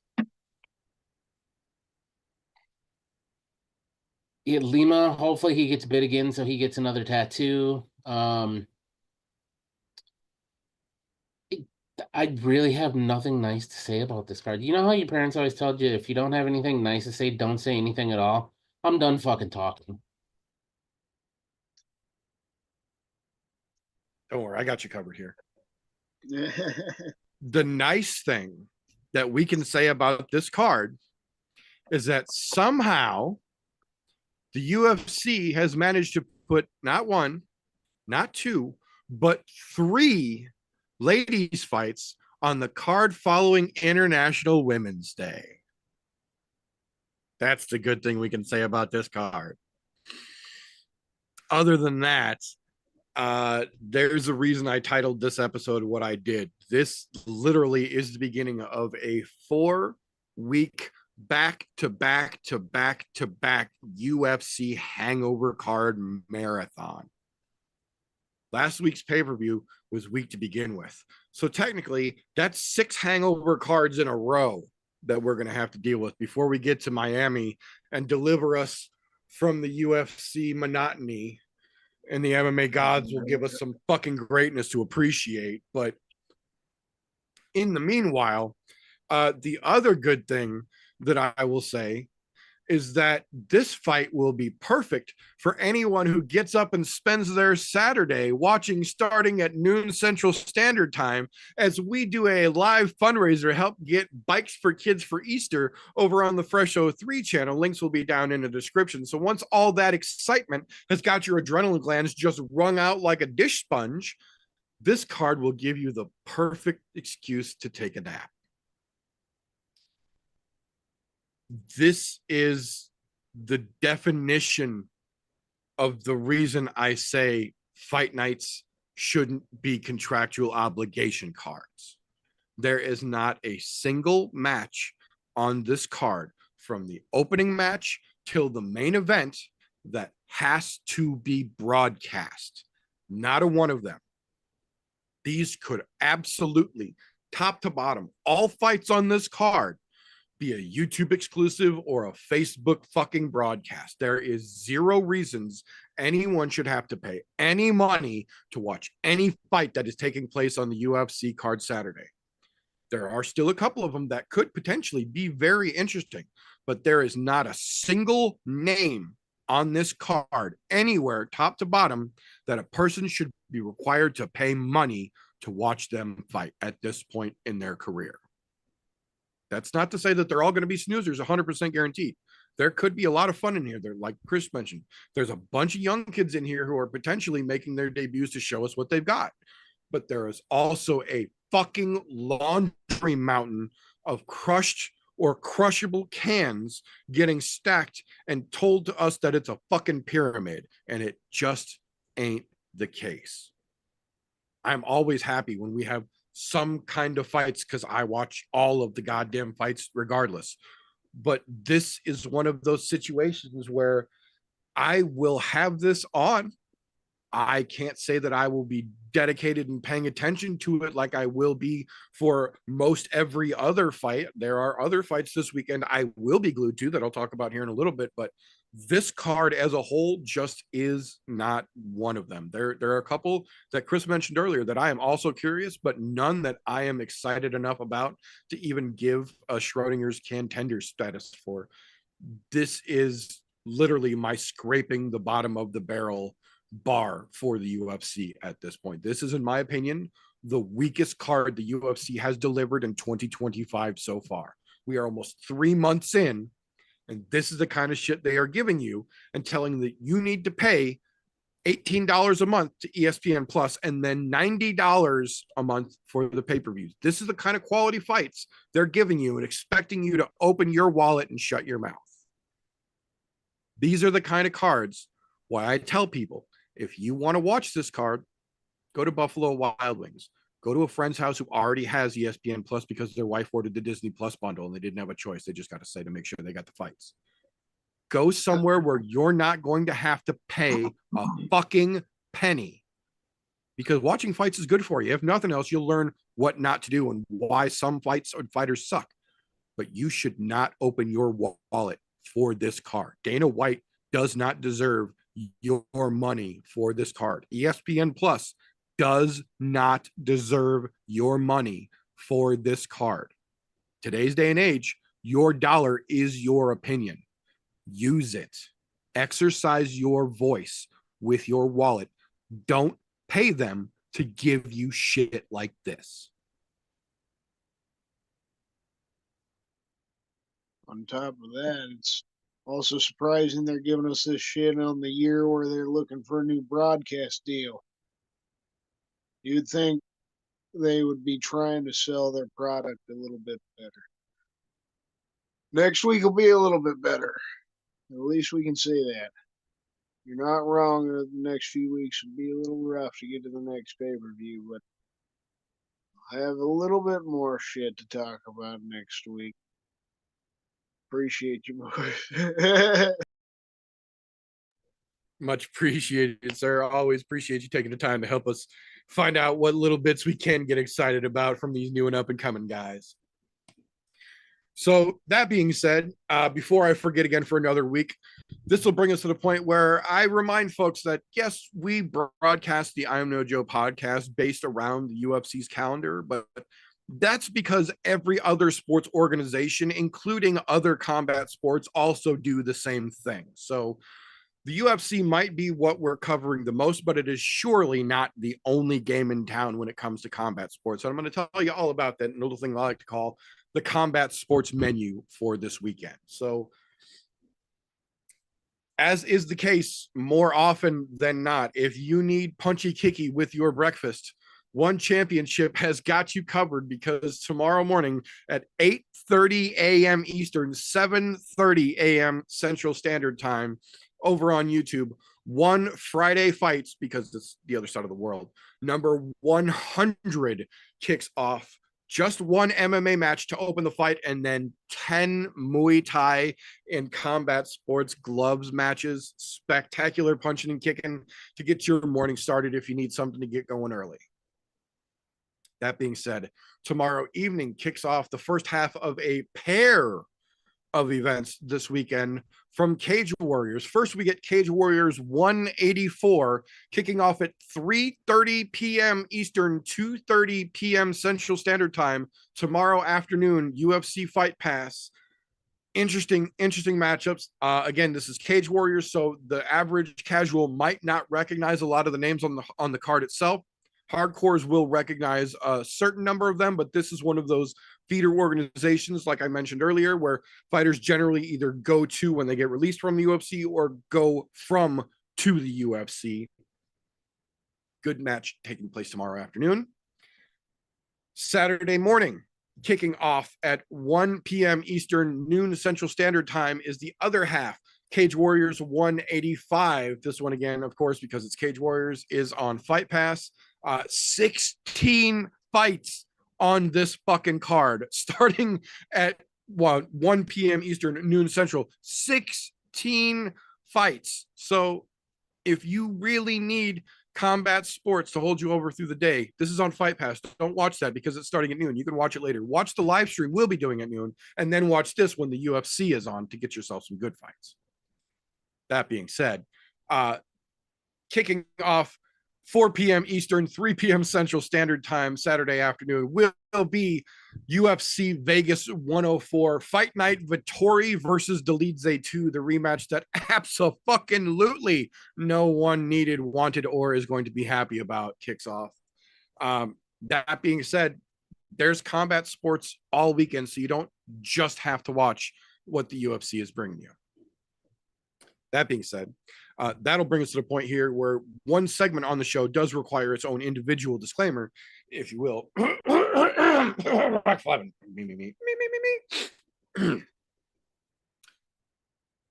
Lima, hopefully he gets bit again, so he gets another tattoo. I really have nothing nice to say about this card. You know how your parents always told you if you don't have anything nice to say, don't say anything at all? I'm done fucking talking. Don't worry, I got you covered here. The nice thing that we can say about this card is that somehow the UFC has managed to put not one, not two, but 3 ladies fights on the card following International Women's Day. That's the good thing we can say about this card. Other than that, there's a reason I titled this episode what I did. This literally is the beginning of a 4-week back-to-back UFC Hangover card marathon. Last week's pay-per-view was weak to begin with. So technically, that's 6 Hangover cards in a row that we're going to have to deal with before we get to Miami and deliver us from the UFC monotony, and the MMA gods will give us some fucking greatness to appreciate. But in the meanwhile, the other good thing that I will say is that this fight will be perfect for anyone who gets up and spends their Saturday watching starting at noon Central Standard Time as we do a live fundraiser to help get bikes for kids for Easter over on the Fresh 03 channel. Links will be down in the description. So once all that excitement has got your adrenaline glands just wrung out like a dish sponge, this card will give you the perfect excuse to take a nap. This is the definition of the reason I say fight nights shouldn't be contractual obligation cards. There is not a single match on this card from the opening match till the main event that has to be broadcast. Not a one of them. These could absolutely, top to bottom, all fights on this card be a YouTube exclusive or a Facebook fucking broadcast. There is 0 reasons anyone should have to pay any money to watch any fight that is taking place on the UFC card Saturday. There are still a couple of them that could potentially be very interesting, but there is not a single name on this card anywhere, top to bottom, that a person should be required to pay money to watch them fight at this point in their career. That's not to say that they're all going to be snoozers, 100% guaranteed. There could be a lot of fun in here. There, like Chris mentioned, there's a bunch of young kids in here who are potentially making their debuts to show us what they've got. But there is also a fucking laundry mountain of crushed or crushable cans getting stacked and told to us that it's a fucking pyramid, and it just ain't the case. I'm always happy when we have some kind of fights because I watch all of the goddamn fights regardless. But this is one of those situations where I will have this on. I can't say that I will be dedicated and paying attention to it like I will be for most every other fight. There are other fights this weekend I will be glued to that I'll talk about here in a little bit, but this card as a whole just is not one of them. There are a couple that Chris mentioned earlier that I am also curious, but none that I am excited enough about to even give a Schrodinger's contender status for. This is literally my scraping the bottom of the barrel bar for the UFC at this point. This is, in my opinion, the weakest card the UFC has delivered in 2025 so far. We are almost 3 months in, and this is the kind of shit they are giving you and telling that you need to pay $18 a month to ESPN Plus and then $90 a month for the pay-per-views. This is the kind of quality fights they're giving you and expecting you to open your wallet and shut your mouth. These are the kind of cards why I tell people, if you want to watch this card, go to Buffalo Wild Wings. Go to a friend's house who already has ESPN Plus because their wife ordered the Disney Plus bundle and they didn't have a choice. They just got to say to make sure they got the fights. Go somewhere where you're not going to have to pay a fucking penny, because watching fights is good for you. If nothing else, you'll learn what not to do and why some fights or fighters suck. But you should not open your wallet for this card. Dana White does not deserve your money for this card. ESPN Plus does not deserve your money for this card. Today's day and age, your dollar is your opinion. Use it. Exercise your voice with your wallet. Don't pay them to give you shit like this. On top of that, it's also surprising they're giving us this shit on the year where they're looking for a new broadcast deal. You'd think they would be trying to sell their product a little bit better. Next week will be a little bit better. At least we can say that. You're not wrong. The next few weeks will be a little rough to get to the next pay-per-view, but I have a little bit more shit to talk about next week. Appreciate you, boys. Much appreciated, sir. Always appreciate you taking the time to help us find out what little bits we can get excited about from these new and up and coming guys. So that being said, before I forget again for another week, this will bring us to the point where I remind folks that, yes, we broadcast the I Am No Joe podcast based around the UFC's calendar, but that's because every other sports organization, including other combat sports, also do the same thing. So the UFC might be what we're covering the most, but it is surely not the only game in town when it comes to combat sports. So I'm going to tell you all about that little thing I like to call the combat sports menu for this weekend. So as is the case more often than not, if you need punchy kicky with your breakfast, One Championship has got you covered, because tomorrow morning at 8:30 a.m. Eastern, 7:30 a.m. Central Standard Time, over on YouTube, One Friday Fights, because it's the other side of the world, number 100 kicks off. Just one MMA match to open the fight, and then 10 Muay Thai and combat sports gloves matches. Spectacular punching and kicking to get your morning started if you need something to get going early. That being said, tomorrow evening kicks off the first half of a pair of events this weekend from Cage Warriors. First, we get Cage Warriors 184 kicking off at 3:30 p.m. Eastern, 2:30 p.m. Central Standard Time tomorrow afternoon. UFC Fight Pass. Interesting matchups. Again, this is Cage Warriors, so the average casual might not recognize a lot of the names on the card itself. Hardcores will recognize a certain number of them, but this is one of those feeder organizations, like I mentioned earlier, where fighters generally either go to when they get released from the UFC or go from to the UFC. Good match taking place tomorrow afternoon. Saturday morning, kicking off at 1 p.m. Eastern, noon Central Standard Time, is the other half. Cage Warriors 185. This one, again, of course, because it's Cage Warriors, is on Fight Pass. 16 fights on this fucking card, starting at 1 p.m. Eastern, noon Central. 16 fights. So if you really need combat sports to hold you over through the day, this is on Fight Pass. Don't watch that because it's starting at noon. You can watch it later. Watch the live stream. We'll be doing at noon, and then watch this when the UFC is on to get yourself some good fights. That being said, kicking off 4 p.m. Eastern, 3 p.m. Central Standard Time, Saturday afternoon, will be UFC Vegas 104 Fight Night Vittori versus Dolidze 2, the rematch that absolutely no one needed, wanted, or is going to be happy about, kicks off. That being said, there's combat sports all weekend, so you don't just have to watch what the UFC is bringing you. That being said, that'll bring us to the point here where one segment on the show does require its own individual disclaimer, if you will.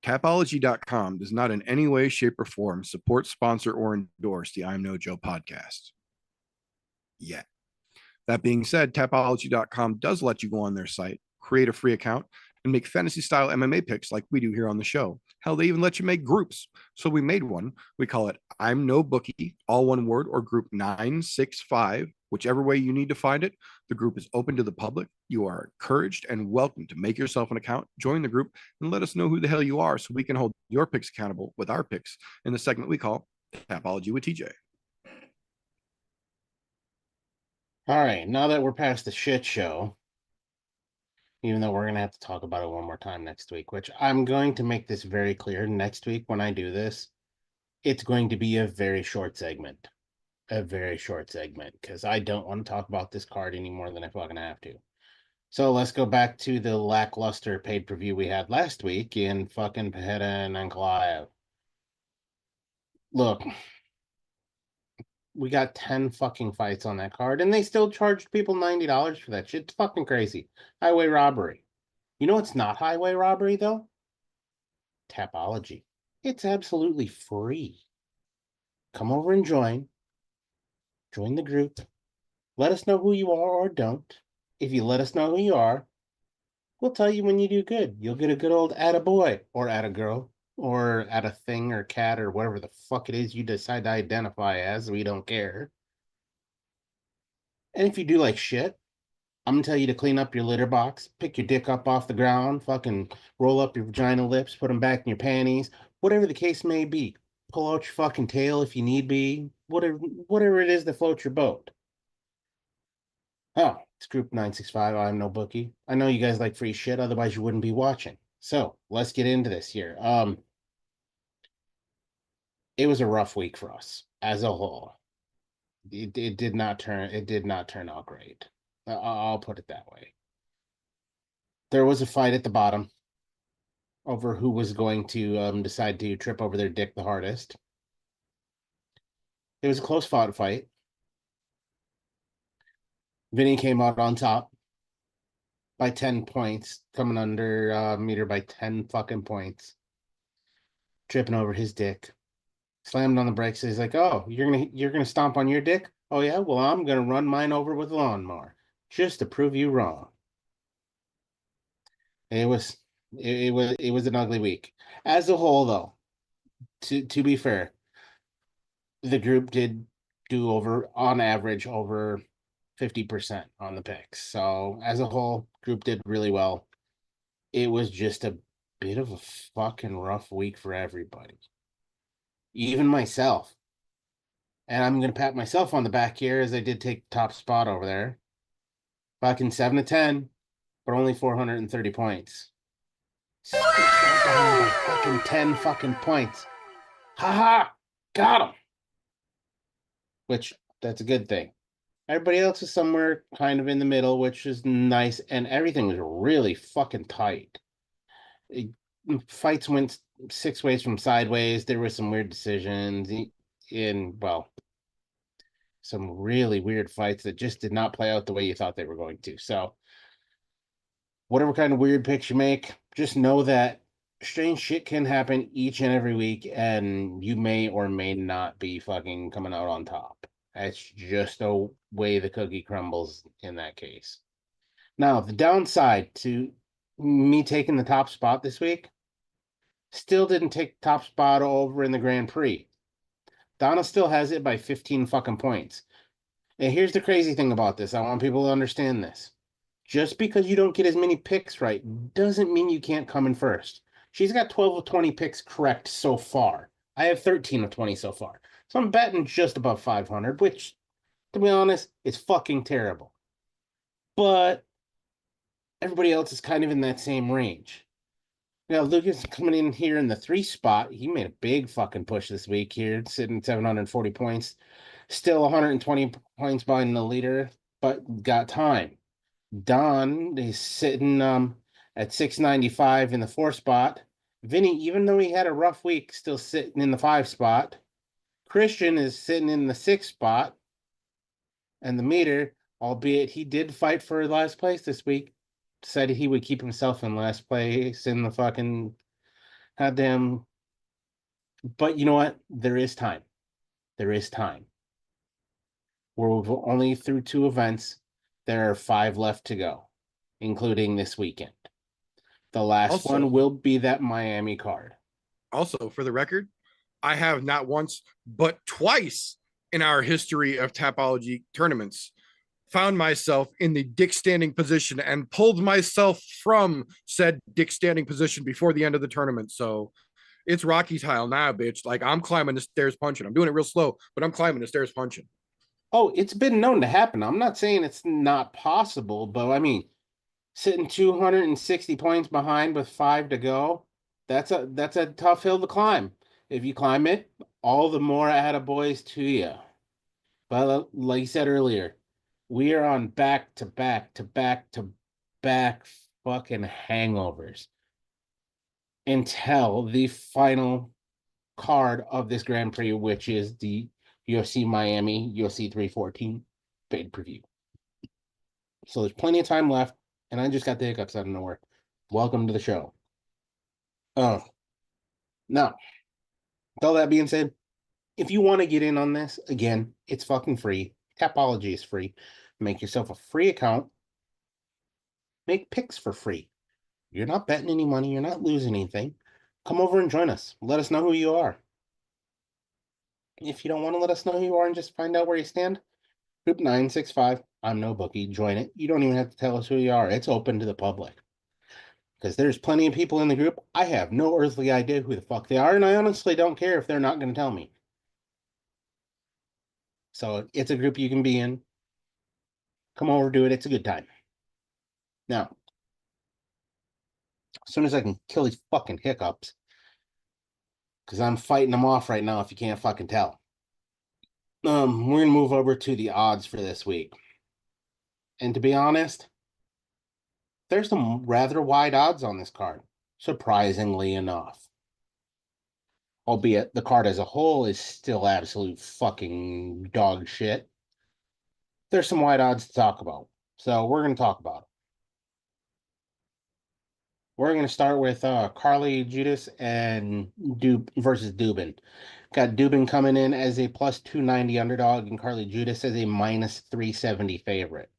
Tapology.com does not in any way, shape, or form support, sponsor, or endorse the I'm No Joe podcast. Yet. That being said, Tapology.com does let you go on their site, create a free account, and make fantasy-style MMA picks like we do here on the show. Hell, they even let you make groups. So we made one. We call it ImNoBookie, all one word, or group 965. Whichever way you need to find it, the group is open to the public. You are encouraged and welcome to make yourself an account, join the group, and let us know who the hell you are so we can hold your picks accountable with our picks in the segment we call Tapology with TJ. All right, now that we're past the shit show, even though we're going to have to talk about it one more time next week, which I'm going to make this very clear next week when I do this, it's going to be a very short segment. A very short segment, because I don't want to talk about this card any more than I fucking have to. So let's go back to the lackluster pay-per-view we had last week in fucking Pajeda and Ankalaev. Look, we got 10 fucking fights on that card, and they still charged people $90 for that shit. It's fucking crazy. Highway robbery. You know what's not highway robbery, though? Tapology. It's absolutely free. Come over and join. Join the group. Let us know who you are or don't. If you let us know who you are, we'll tell you when you do good. You'll get a good old attaboy or attagirl or add a thing or cat or whatever the fuck it is you decide to identify as. We don't care. And if you do like shit, I'm gonna tell you to clean up your litter box, pick your dick up off the ground, fucking roll up your vagina lips, put them back in your panties, whatever the case may be. Pull out your fucking tail if you need be. Whatever it is that floats your boat. Oh, it's Group 965. ImNoBookie. I know you guys like free shit, otherwise you wouldn't be watching. So let's get into this here. It was a rough week for us as a whole. It did not turn out great. I'll put it that way. There was a fight at the bottom over who was going to decide to trip over their dick the hardest. It was a close fought fight. Vinny came out on top by 10 points, coming under meter by 10 fucking points, tripping over his dick. Slammed on the brakes. He's like, "Oh, you're gonna stomp on your dick? Oh yeah, well I'm gonna run mine over with a lawnmower just to prove you wrong." It was an ugly week as a whole, though. To be fair, the group did do on average over 50% on the picks. So as a whole, group did really well. It was just a bit of a fucking rough week for everybody, even myself. And I'm going to pat myself on the back here as I did take top spot over there. Fucking 7 to 10, but only 430 points. Squeezed out down by fucking 10 fucking points. Ha! Got him. Which, that's a good thing. Everybody else is somewhere kind of in the middle, which is nice. And everything was really fucking tight. Fights went 6 ways from sideways. There were some weird decisions some really weird fights that just did not play out the way you thought they were going to. So whatever kind of weird picks you make, just know that strange shit can happen each and every week, and you may or may not be fucking coming out on top. That's just the way the cookie crumbles in that case. Now, the downside to me taking the top spot this week, still didn't take top spot over in the Grand Prix. Donna still has it by 15 fucking points. And here's the crazy thing about this. I want people to understand this. Just because you don't get as many picks right doesn't mean you can't come in first. She's got 12 of 20 picks correct so far. I have 13 of 20 so far. So I'm betting just above 500, which, to be honest, is fucking terrible. But everybody else is kind of in that same range. Now, Lucas coming in here in the 3 spot. He made a big fucking push this week here, sitting 740 points. Still 120 points behind the leader, but got time. Don is sitting at 695 in the 4 spot. Vinny, even though he had a rough week, still sitting in the 5 spot. Christian is sitting in the 6 spot. And the meter, albeit he did fight for last place this week, decided he would keep himself in last place in the fucking goddamn. But you know what? There is time. There is time. We're only through 2 events. There are 5 left to go, including this weekend. The last one will be that Miami card. Also, for the record, I have not once, but twice in our history of Tapology tournaments found myself in the dick standing position and pulled myself from said dick standing position before the end of the tournament. So it's Rocky style now, bitch. Like, I'm climbing the stairs punching. I'm doing it real slow, but I'm climbing the stairs punching. Oh, it's been known to happen. I'm not saying it's not possible, but I mean, sitting 260 points behind with 5 to go, that's a tough hill to climb. If you climb it, all the more attaboys to you. But like you said earlier, we are on back to back to back to back fucking hangovers until the final card of this Grand Prix, which is the UFC Miami UFC 314 paid per view. So there's plenty of time left, and I just got the hiccups out of nowhere. Welcome to the show. Oh, now, with all that being said, if you want to get in on this, again, it's fucking free. Tapology is free. Make yourself a free account. Make picks for free. You're not betting any money. You're not losing anything. Come over and join us. Let us know who you are. If you don't want to let us know who you are and just find out where you stand, Group 965, ImNoBookie. Join it. You don't even have to tell us who you are. It's open to the public. Because there's plenty of people in the group. I have no earthly idea who the fuck they are, and I honestly don't care if they're not going to tell me. So it's a group you can be in. Come over, do it. It's a good time. Now, as soon as I can kill these fucking hiccups, because I'm fighting them off right now if you can't fucking tell. We're going to move over to the odds for this week. And to be honest, there's some rather wide odds on this card, surprisingly enough. Albeit the card as a whole is still absolute fucking dog shit. There's some wide odds to talk about. So we're going to talk about it. We're going to start with Carly Judas and versus Dubin. Got Dubin coming in as a plus 290 underdog and Carly Judas as a minus 370 favorite.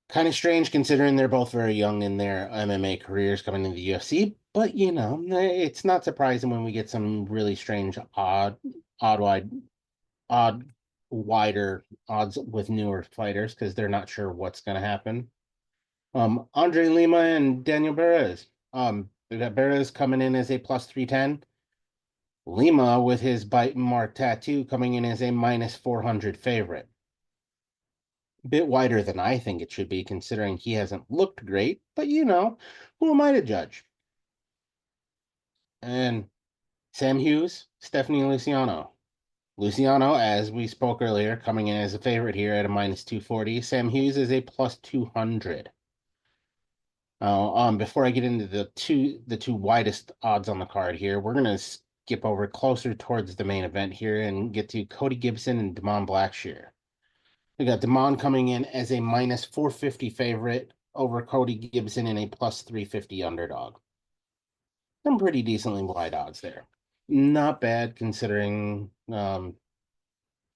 Kind of strange considering they're both very young in their MMA careers coming into the UFC, but you know, it's not surprising when we get some really strange, wider odds with newer fighters because they're not sure what's going to happen. Andre Lima and Daniel Perez. We got Perez coming in as a plus 310. Lima with his bite mark tattoo coming in as a minus 400 favorite. Bit wider than I think it should be, considering he hasn't looked great, but you know, who am I to judge? And Sam Hughes, Stephanie Luciano. Luciano, as we spoke earlier, coming in as a favorite here at a minus 240. Sam Hughes is a plus 200. Before I get into the two widest odds on the card here, we're gonna skip over closer towards the main event here and get to Cody Gibson and Damon Blackshear. We got Damon coming in as a minus 450 favorite over Cody Gibson in a plus 350 underdog. Some pretty decently wide odds there. Not bad considering Damon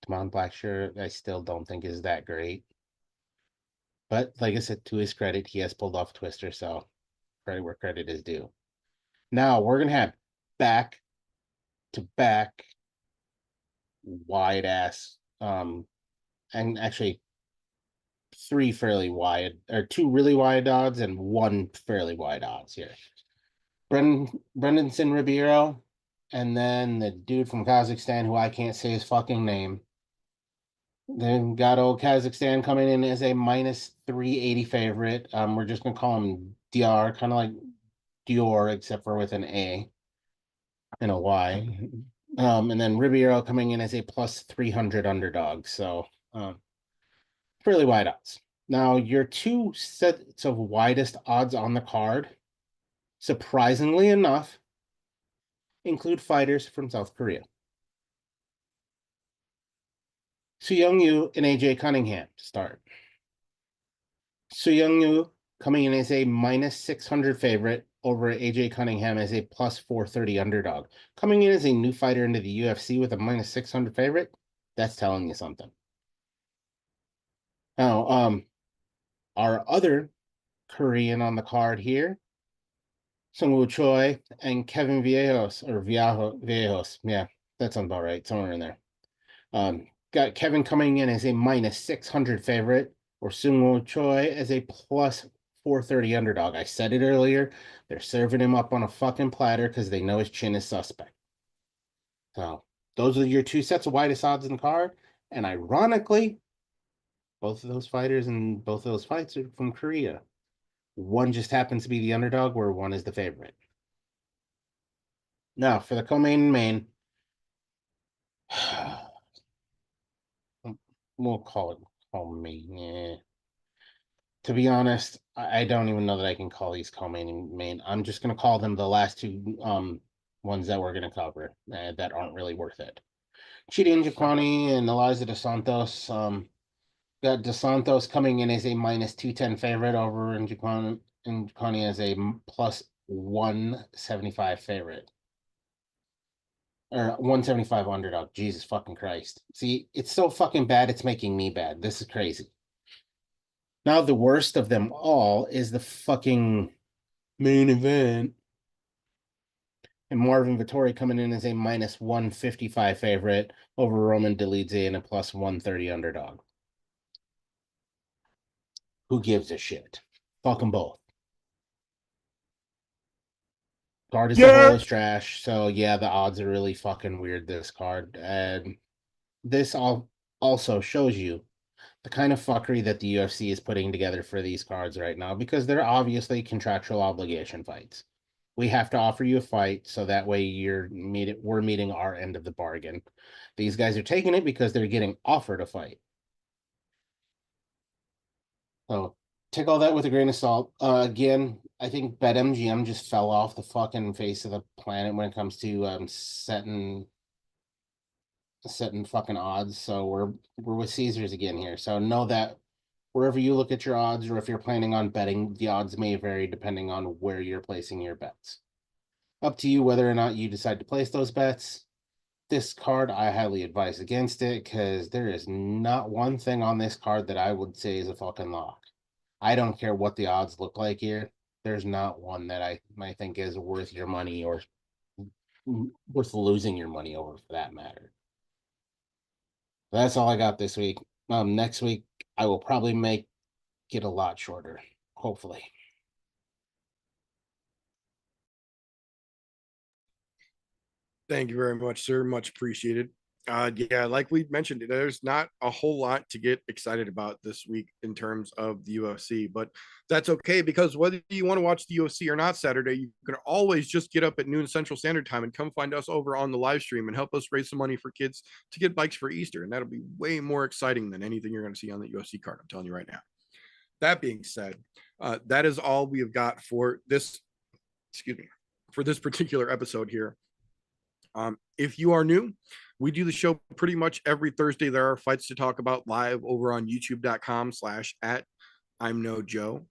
Blackshear, I still don't think is that great. But like I said, to his credit, he has pulled off Twister, so credit where credit is due. Now we're gonna have back to back wide ass and actually three fairly wide or two really wide odds and one fairly wide odds here. Brendanson Ribeiro and then the dude from Kazakhstan who I can't say his fucking name. Then got old Kazakhstan coming in as a minus 380 favorite. We're just gonna call him DR, kind of like Dior, except for with an A and a Y. And then Ribeiro coming in as a plus 300 underdog. So fairly wide odds. Now, your two sets of widest odds on the card, surprisingly enough, include fighters from South Korea. Su Young Yu and AJ Cunningham to start. Su Young Yu coming in as a minus 600 favorite over AJ Cunningham as a plus 430 underdog. Coming in as a new fighter into the UFC with a minus 600 favorite, that's telling you something. Now, our other Korean on the card here, Sungwoo Choi and Kevin Viejos. Yeah, that sounds about right. Somewhere in there. Got Kevin coming in as a minus 600 favorite, or Sungwoo Choi as a plus 430 underdog. I said it earlier. They're serving him up on a fucking platter because they know his chin is suspect. So Those are your two sets of widest odds in the card. And ironically, both of those fighters and both of those fights are from Korea. One just happens to be the underdog, where one is the favorite. Now, for the co-main and main, we'll call it co-main. Yeah. To be honest, I don't even know that I can call these co-main and main. I'm just going to call them the last two ones that we're going to cover that aren't really worth it. Chidi Njokuani and Eliza Dos Santos. Got Dos Santos coming in as a minus 210 favorite over Njokuani as a plus 175 favorite. Or 175 underdog. Jesus fucking Christ. See, it's so fucking bad, it's making me bad. This is crazy. Now, the worst of them all is the fucking main event. And Marvin Vettori coming in as a minus 155 favorite over Roman Dolidze and a plus 130 underdog. Who gives a shit? Fuck them both. Card as a whole is trash. So yeah, the odds are really fucking weird, this card. And this also shows you the kind of fuckery that the UFC is putting together for these cards right now, because they're obviously contractual obligation fights. We have to offer you a fight, so that way we're meeting our end of the bargain. These guys are taking it because they're getting offered a fight. So take all that with a grain of salt. Again, I think BetMGM just fell off the fucking face of the planet when it comes to setting fucking odds. So we're with Caesars again here. So know that wherever you look at your odds, or if you're planning on betting, the odds may vary depending on where you're placing your bets. Up to you whether or not you decide to place those bets. This card, I highly advise against it, because there is not one thing on this card that I would say is a fucking lock. I don't care what the odds look like here. There's not one that I think is worth your money, or worth losing your money over, for that matter. That's all I got this week. Next week, I will probably make it a lot shorter, hopefully. Thank you very much, sir. Much appreciated. Yeah, like we mentioned, there's not a whole lot to get excited about this week in terms of the UFC, but that's okay, because whether you want to watch the UFC or not Saturday, you can always just get up at noon Central Standard Time and come find us over on the live stream and help us raise some money for kids to get bikes for Easter. And that'll be way more exciting than anything you're going to see on the UFC card. I'm telling you right now. That being said, that is all we have got for this, for this particular episode here. If you are new, we do the show pretty much every Thursday. There are fights to talk about live over on youtube.com/@ImNoJoe.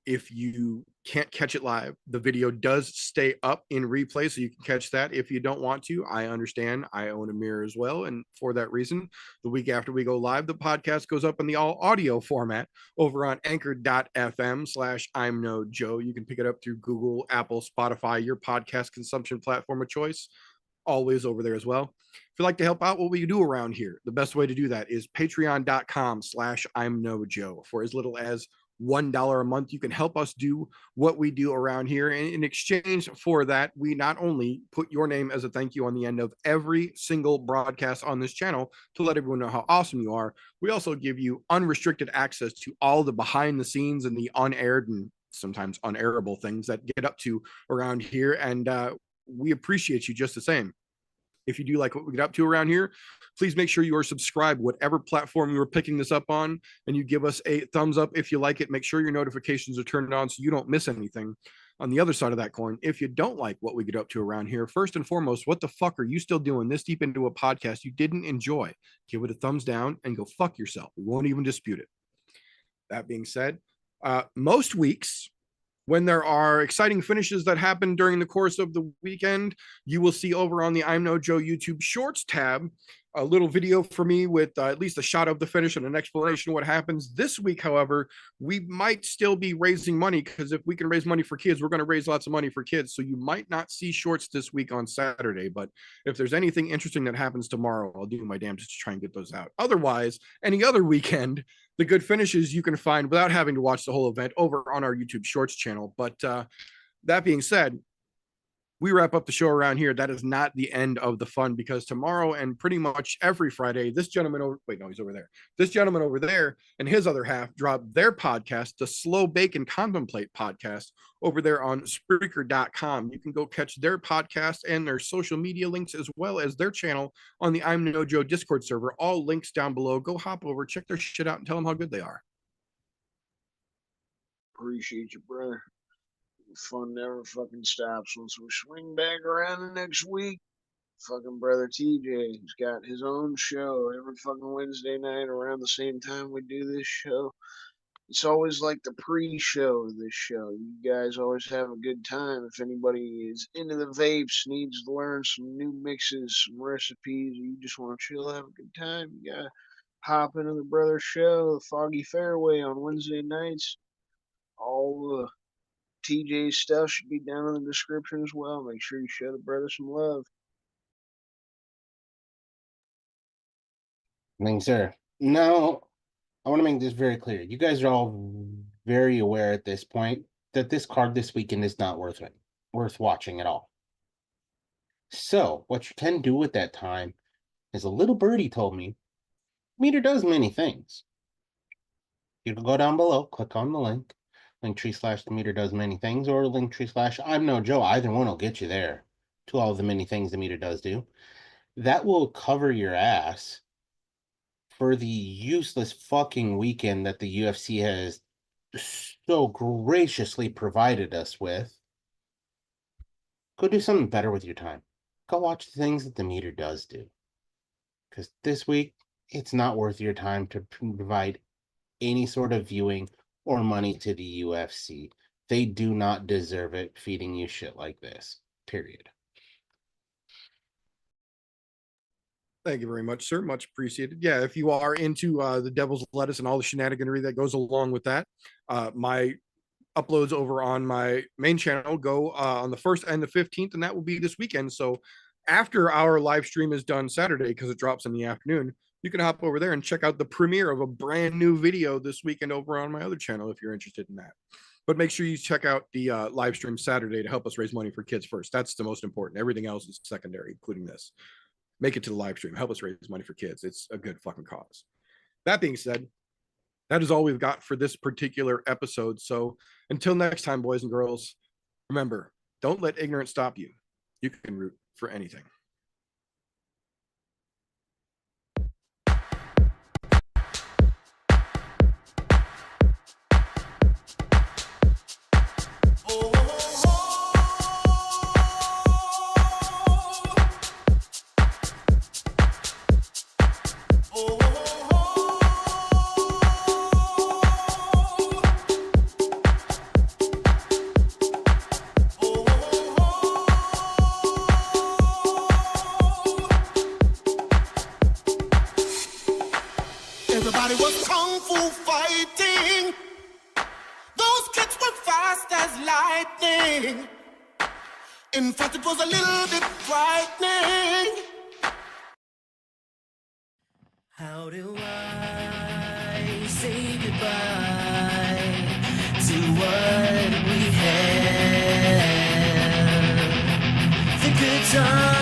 If you can't catch it live, the video does stay up in replay, so you can catch that. If you don't want to, I understand. I own a mirror as well, and for that reason, the week after we go live, the podcast goes up in the all audio format over on anchor.fm/ImNoJoe. You can pick it up through Google, Apple, Spotify, your podcast consumption platform of choice. Always over there as well. If you'd like to help out what we do around here, the best way to do that is patreon.com/ImNoJoe. For as little as $1 a month, you can help us do what we do around here. And in exchange for that, we not only put your name as a thank you on the end of every single broadcast on this channel to let everyone know how awesome you are, we also give you unrestricted access to all the behind the scenes and the unaired and sometimes unairable things that get up to around here. And we appreciate you just the same. If you do like what we get up to around here, please make sure you are subscribed, whatever platform you are picking this up on, and you give us a thumbs up if you like it. Make sure your notifications are turned on so you don't miss anything. On the other side of that coin, if you don't like what we get up to around here, first and foremost, what the fuck are you still doing this deep into a podcast you didn't enjoy? Give it a thumbs down and go fuck yourself. We won't even dispute it. That being said, most weeks, when there are exciting finishes that happen during the course of the weekend, you will see over on the ImNoJoe YouTube Shorts tab a little video for me with at least a shot of the finish and an explanation of what happens. This week, however, we might still be raising money, because if we can raise money for kids, we're going to raise lots of money for kids. So you might not see shorts this week on Saturday, but if there's anything interesting that happens tomorrow, I'll do my damnedest to try and get those out. Otherwise, any other weekend, the good finishes you can find without having to watch the whole event over on our YouTube Shorts channel. But that being said, we wrap up the show around here. That is not the end of the fun, because tomorrow and pretty much every Friday, this gentleman over, wait, no, he's over there. This gentleman over there and his other half drop their podcast, the Slow Bake and Contemplate podcast, over there on Spreaker.com. You can go catch their podcast and their social media links, as well as their channel on the I'm No Joe Discord server. All links down below. Go hop over, check their shit out, and tell them how good they are. Appreciate you, brother. Fun never fucking stops. Once we swing back around the next week, fucking brother TJ, he's got his own show every fucking Wednesday night around the same time we do this show. It's always like the pre-show of this show. You guys always have a good time. If anybody is into the vapes, needs to learn some new mixes, some recipes, or you just want to chill, have a good time, you gotta hop into the brother show, the Foggy Fairway, on Wednesday nights. All the TJ's stuff should be down in the description as well. Make sure you show the brother some love. Thanks, sir. Now, I want to make this very clear. You guys are all very aware at this point that this card this weekend is not worth watching at all. So, what you can do at that time is, a little birdie told me, Meter does many things. You can go down below, click on the link, Linktree/the Meter does many things, or Linktree/ I'm No Joe. Either one will get you there to all the many things the Meter does do. That will cover your ass for the useless fucking weekend that the UFC has so graciously provided us with. Go do something better with your time. Go watch the things that the Meter does do. Because this week, it's not worth your time to provide any sort of viewing or money to the UFC. They do not deserve it feeding you shit like this. Period. Thank you very much, sir. Much appreciated. Yeah, if you are into the devil's lettuce and all the shenaniganry that goes along with that, my uploads over on my main channel go on the 1st and the 15th, and that will be this weekend. So after our live stream is done Saturday, because it drops in the afternoon, you can hop over there and check out the premiere of a brand new video this weekend over on my other channel if you're interested in that. But make sure you check out the live stream Saturday to help us raise money for kids first. That's the most important. Everything else is secondary, including this. Make it to the live stream. Help us raise money for kids. It's a good fucking cause. That being said, that is all we've got for this particular episode. So until next time, boys and girls, remember, don't let ignorance stop you. You can root for anything. Everybody was kung fu fighting. Those kids were fast as lightning. In fact, it was a little bit frightening. How do I say goodbye to what we had? The good times.